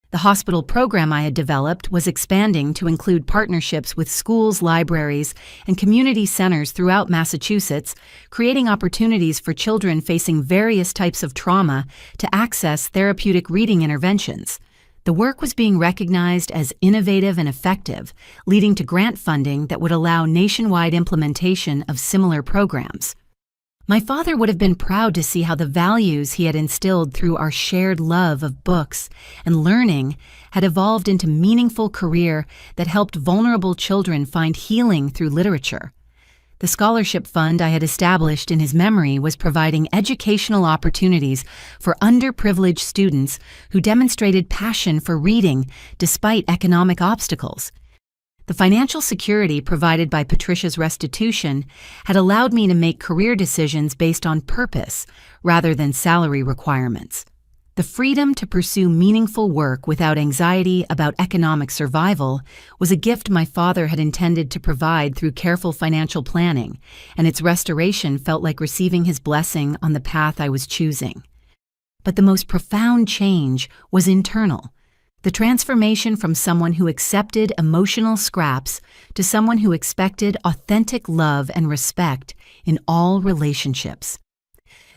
The hospital program I had developed was expanding to include partnerships with schools, libraries, and community centers throughout Massachusetts, creating opportunities for children facing various types of trauma to access therapeutic reading interventions. The work was being recognized as innovative and effective, leading to grant funding that would allow nationwide implementation of similar programs. My father would have been proud to see how the values he had instilled through our shared love of books and learning had evolved into meaningful career that helped vulnerable children find healing through literature. The scholarship fund I had established in his memory was providing educational opportunities for underprivileged students who demonstrated passion for reading despite economic obstacles. The financial security provided by Patricia's restitution had allowed me to make career decisions based on purpose rather than salary requirements. The freedom to pursue meaningful work without anxiety about economic survival was a gift my father had intended to provide through careful financial planning, and its restoration felt like receiving his blessing on the path I was choosing. But the most profound change was internal. The transformation from someone who accepted emotional scraps to someone who expected authentic love and respect in all relationships.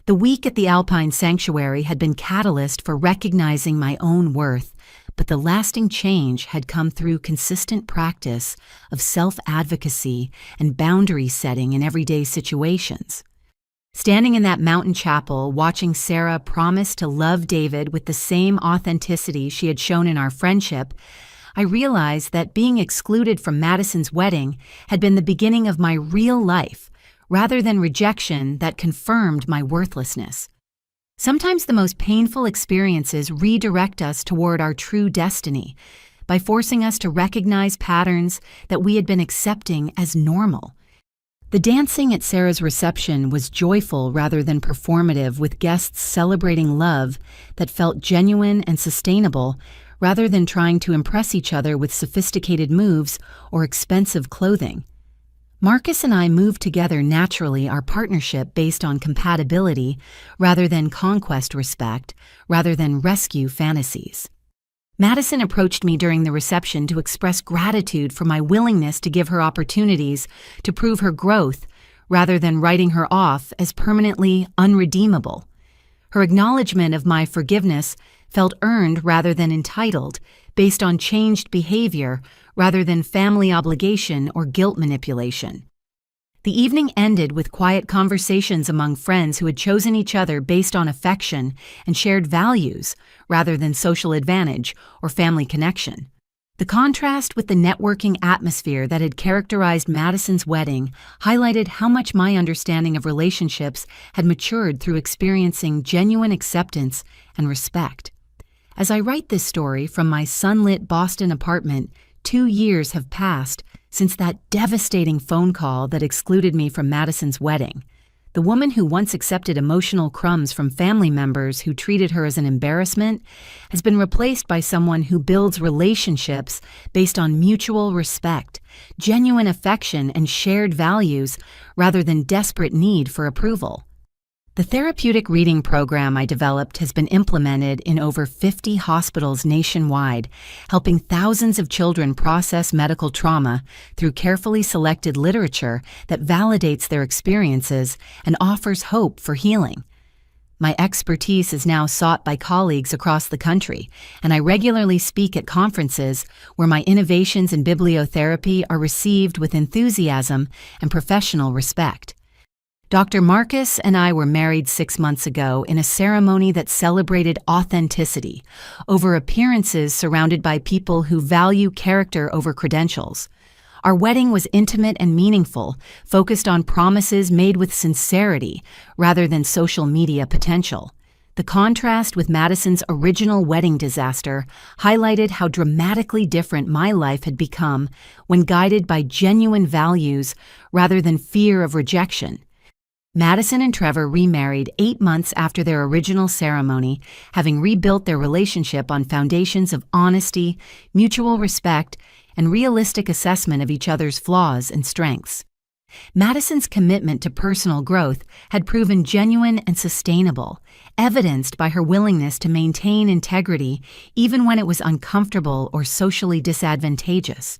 The week at the Alpine Sanctuary had been catalyst for recognizing my own worth, but the lasting change had come through consistent practice of self-advocacy and boundary setting in everyday situations. Standing in that mountain chapel, watching Sarah promise to love David with the same authenticity she had shown in our friendship, I realized that being excluded from Madison's wedding had been the beginning of my real life, rather than rejection that confirmed my worthlessness. Sometimes the most painful experiences redirect us toward our true destiny by forcing us to recognize patterns that we had been accepting as normal. The dancing at Sarah's reception was joyful rather than performative, with guests celebrating love that felt genuine and sustainable rather than trying to impress each other with sophisticated moves or expensive clothing. Marcus and I moved together naturally, our partnership based on compatibility rather than conquest respect, rather than rescue fantasies. Madison approached me during the reception to express gratitude for my willingness to give her opportunities to prove her growth rather than writing her off as permanently unredeemable. Her acknowledgement of my forgiveness felt earned rather than entitled, based on changed behavior rather than family obligation or guilt manipulation. The evening ended with quiet conversations among friends who had chosen each other based on affection and shared values rather than social advantage or family connection. The contrast with the networking atmosphere that had characterized Madison's wedding highlighted how much my understanding of relationships had matured through experiencing genuine acceptance and respect. As I write this story from my sunlit Boston apartment, 2 years have passed since that devastating phone call that excluded me from Madison's wedding. The woman who once accepted emotional crumbs from family members who treated her as an embarrassment has been replaced by someone who builds relationships based on mutual respect, genuine affection, and shared values rather than desperate need for approval. The therapeutic reading program I developed has been implemented in over 50 hospitals nationwide, helping thousands of children process medical trauma through carefully selected literature that validates their experiences and offers hope for healing. My expertise is now sought by colleagues across the country, and I regularly speak at conferences where my innovations in bibliotherapy are received with enthusiasm and professional respect. Dr. Marcus and I were married 6 months ago in a ceremony that celebrated authenticity over appearances surrounded by people who value character over credentials. Our wedding was intimate and meaningful, focused on promises made with sincerity rather than social media potential. The contrast with Madison's original wedding disaster highlighted how dramatically different my life had become when guided by genuine values rather than fear of rejection. Madison and Trevor remarried 8 months after their original ceremony, having rebuilt their relationship on foundations of honesty, mutual respect, and realistic assessment of each other's flaws and strengths. Madison's commitment to personal growth had proven genuine and sustainable, evidenced by her willingness to maintain integrity even when it was uncomfortable or socially disadvantageous.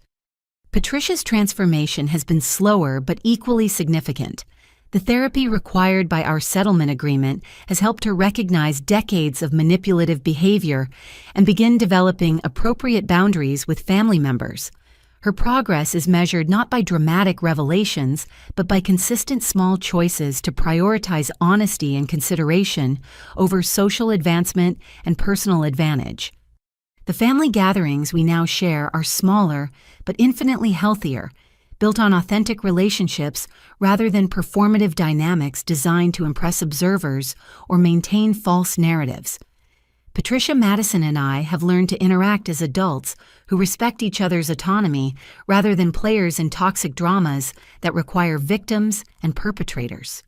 Patricia's transformation has been slower but equally significant. The therapy required by our settlement agreement has helped her recognize decades of manipulative behavior and begin developing appropriate boundaries with family members. Her progress is measured not by dramatic revelations, but by consistent small choices to prioritize honesty and consideration over social advancement and personal advantage. The family gatherings we now share are smaller, but infinitely healthier, built on authentic relationships rather than performative dynamics designed to impress observers or maintain false narratives. Patricia, Madison, and I have learned to interact as adults who respect each other's autonomy rather than players in toxic dramas that require victims and perpetrators.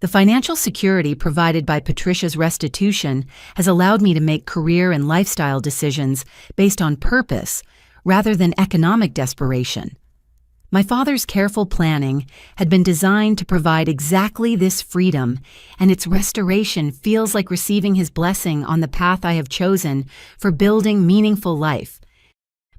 The financial security provided by Patricia's restitution has allowed me to make career and lifestyle decisions based on purpose rather than economic desperation. My father's careful planning had been designed to provide exactly this freedom, and its restoration feels like receiving his blessing on the path I have chosen for building meaningful life.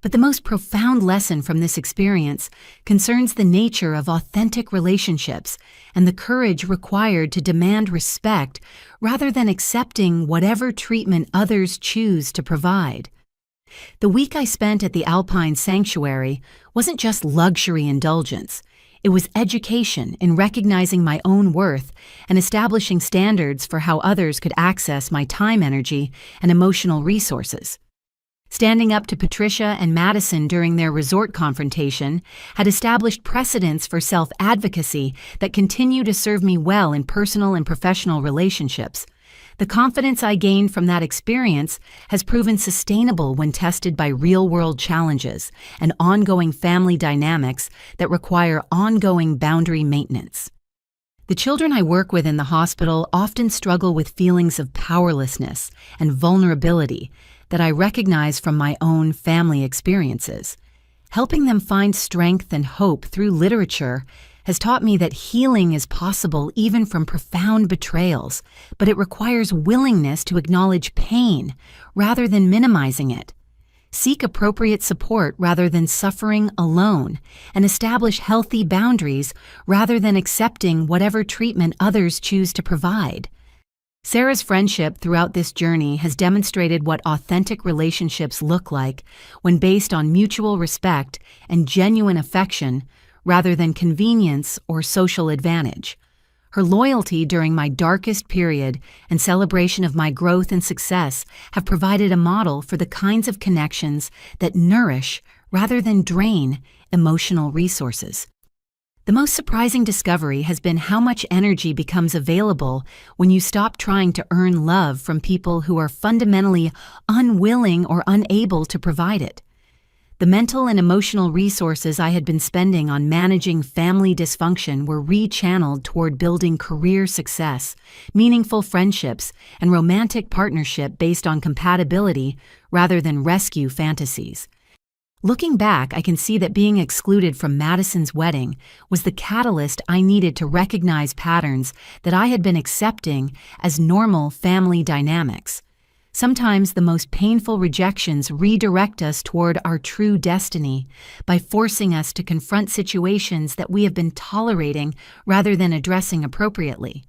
But the most profound lesson from this experience concerns the nature of authentic relationships and the courage required to demand respect rather than accepting whatever treatment others choose to provide. The week I spent at the Alpine Sanctuary wasn't just luxury indulgence. It was education in recognizing my own worth and establishing standards for how others could access my time, energy, and emotional resources. Standing up to Patricia and Madison during their resort confrontation had established precedents for self-advocacy that continue to serve me well in personal and professional relationships. The confidence I gained from that experience has proven sustainable when tested by real-world challenges and ongoing family dynamics that require ongoing boundary maintenance. The children I work with in the hospital often struggle with feelings of powerlessness and vulnerability that I recognize from my own family experiences. Helping them find strength and hope through literature has taught me that healing is possible even from profound betrayals, but it requires willingness to acknowledge pain rather than minimizing it. Seek appropriate support rather than suffering alone, and establish healthy boundaries rather than accepting whatever treatment others choose to provide. Sarah's friendship throughout this journey has demonstrated what authentic relationships look like when based on mutual respect and genuine affection rather than convenience or social advantage. Her loyalty during my darkest period and celebration of my growth and success have provided a model for the kinds of connections that nourish rather than drain emotional resources. The most surprising discovery has been how much energy becomes available when you stop trying to earn love from people who are fundamentally unwilling or unable to provide it. The mental and emotional resources I had been spending on managing family dysfunction were rechanneled toward building career success, meaningful friendships, and romantic partnership based on compatibility rather than rescue fantasies. Looking back, I can see that being excluded from Madison's wedding was the catalyst I needed to recognize patterns that I had been accepting as normal family dynamics. Sometimes the most painful rejections redirect us toward our true destiny by forcing us to confront situations that we have been tolerating rather than addressing appropriately.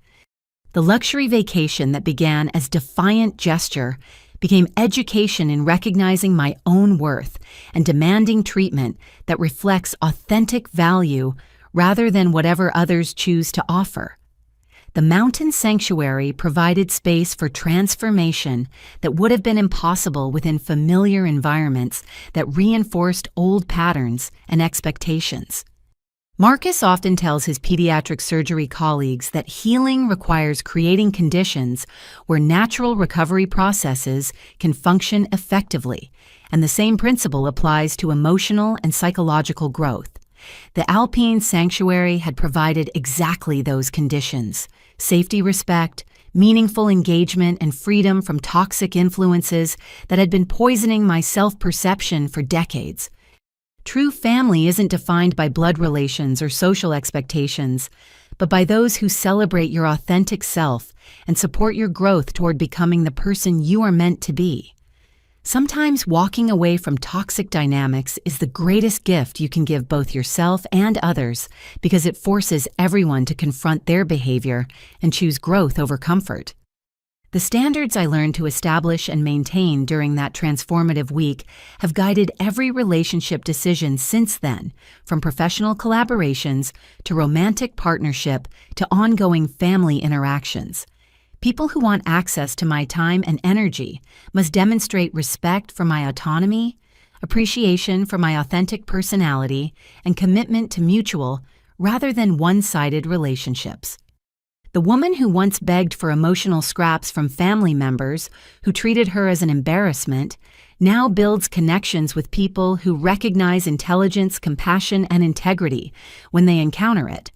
The luxury vacation that began as defiant gesture became education in recognizing my own worth and demanding treatment that reflects authentic value rather than whatever others choose to offer. The mountain sanctuary provided space for transformation that would have been impossible within familiar environments that reinforced old patterns and expectations. Marcus often tells his pediatric surgery colleagues that healing requires creating conditions where natural recovery processes can function effectively, and the same principle applies to emotional and psychological growth. The Alpine Sanctuary had provided exactly those conditions: safety, respect, meaningful engagement, and freedom from toxic influences that had been poisoning my self-perception for decades. True family isn't defined by blood relations or social expectations, but by those who celebrate your authentic self and support your growth toward becoming the person you are meant to be. Sometimes walking away from toxic dynamics is the greatest gift you can give both yourself and others because it forces everyone to confront their behavior and choose growth over comfort. The standards I learned to establish and maintain during that transformative week have guided every relationship decision since then, from professional collaborations to romantic partnership to ongoing family interactions. People who want access to my time and energy must demonstrate respect for my autonomy, appreciation for my authentic personality, and commitment to mutual, rather than one-sided relationships. The woman who once begged for emotional scraps from family members who treated her as an embarrassment now builds connections with people who recognize intelligence, compassion, and integrity when they encounter it.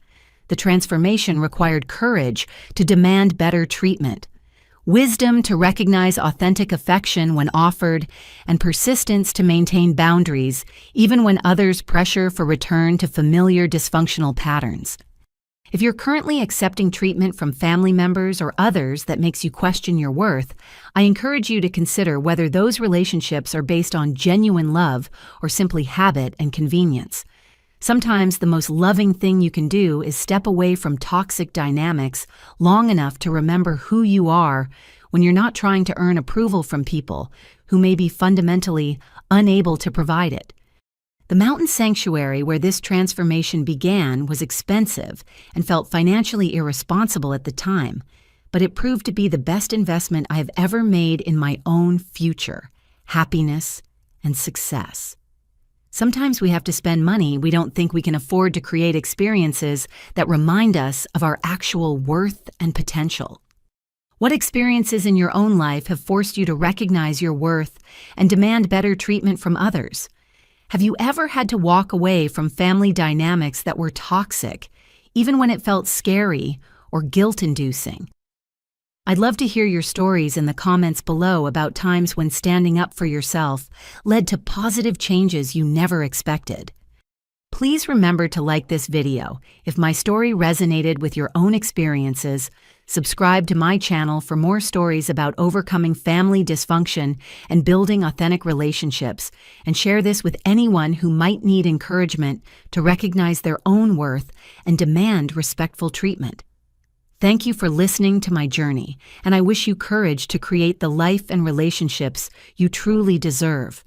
The transformation required courage to demand better treatment, wisdom to recognize authentic affection when offered, and persistence to maintain boundaries even when others pressure for return to familiar dysfunctional patterns. If you're currently accepting treatment from family members or others that makes you question your worth, I encourage you to consider whether those relationships are based on genuine love or simply habit and convenience. Sometimes the most loving thing you can do is step away from toxic dynamics long enough to remember who you are when you're not trying to earn approval from people who may be fundamentally unable to provide it. The mountain sanctuary where this transformation began was expensive and felt financially irresponsible at the time, but it proved to be the best investment I have ever made in my own future, happiness, and success. Sometimes we have to spend money we don't think we can afford to create experiences that remind us of our actual worth and potential. What experiences in your own life have forced you to recognize your worth and demand better treatment from others? Have you ever had to walk away from family dynamics that were toxic, even when it felt scary or guilt-inducing? I'd love to hear your stories in the comments below about times when standing up for yourself led to positive changes you never expected. Please remember to like this video if my story resonated with your own experiences. Subscribe to my channel for more stories about overcoming family dysfunction and building authentic relationships, and share this with anyone who might need encouragement to recognize their own worth and demand respectful treatment. Thank you for listening to my journey, and I wish you courage to create the life and relationships you truly deserve.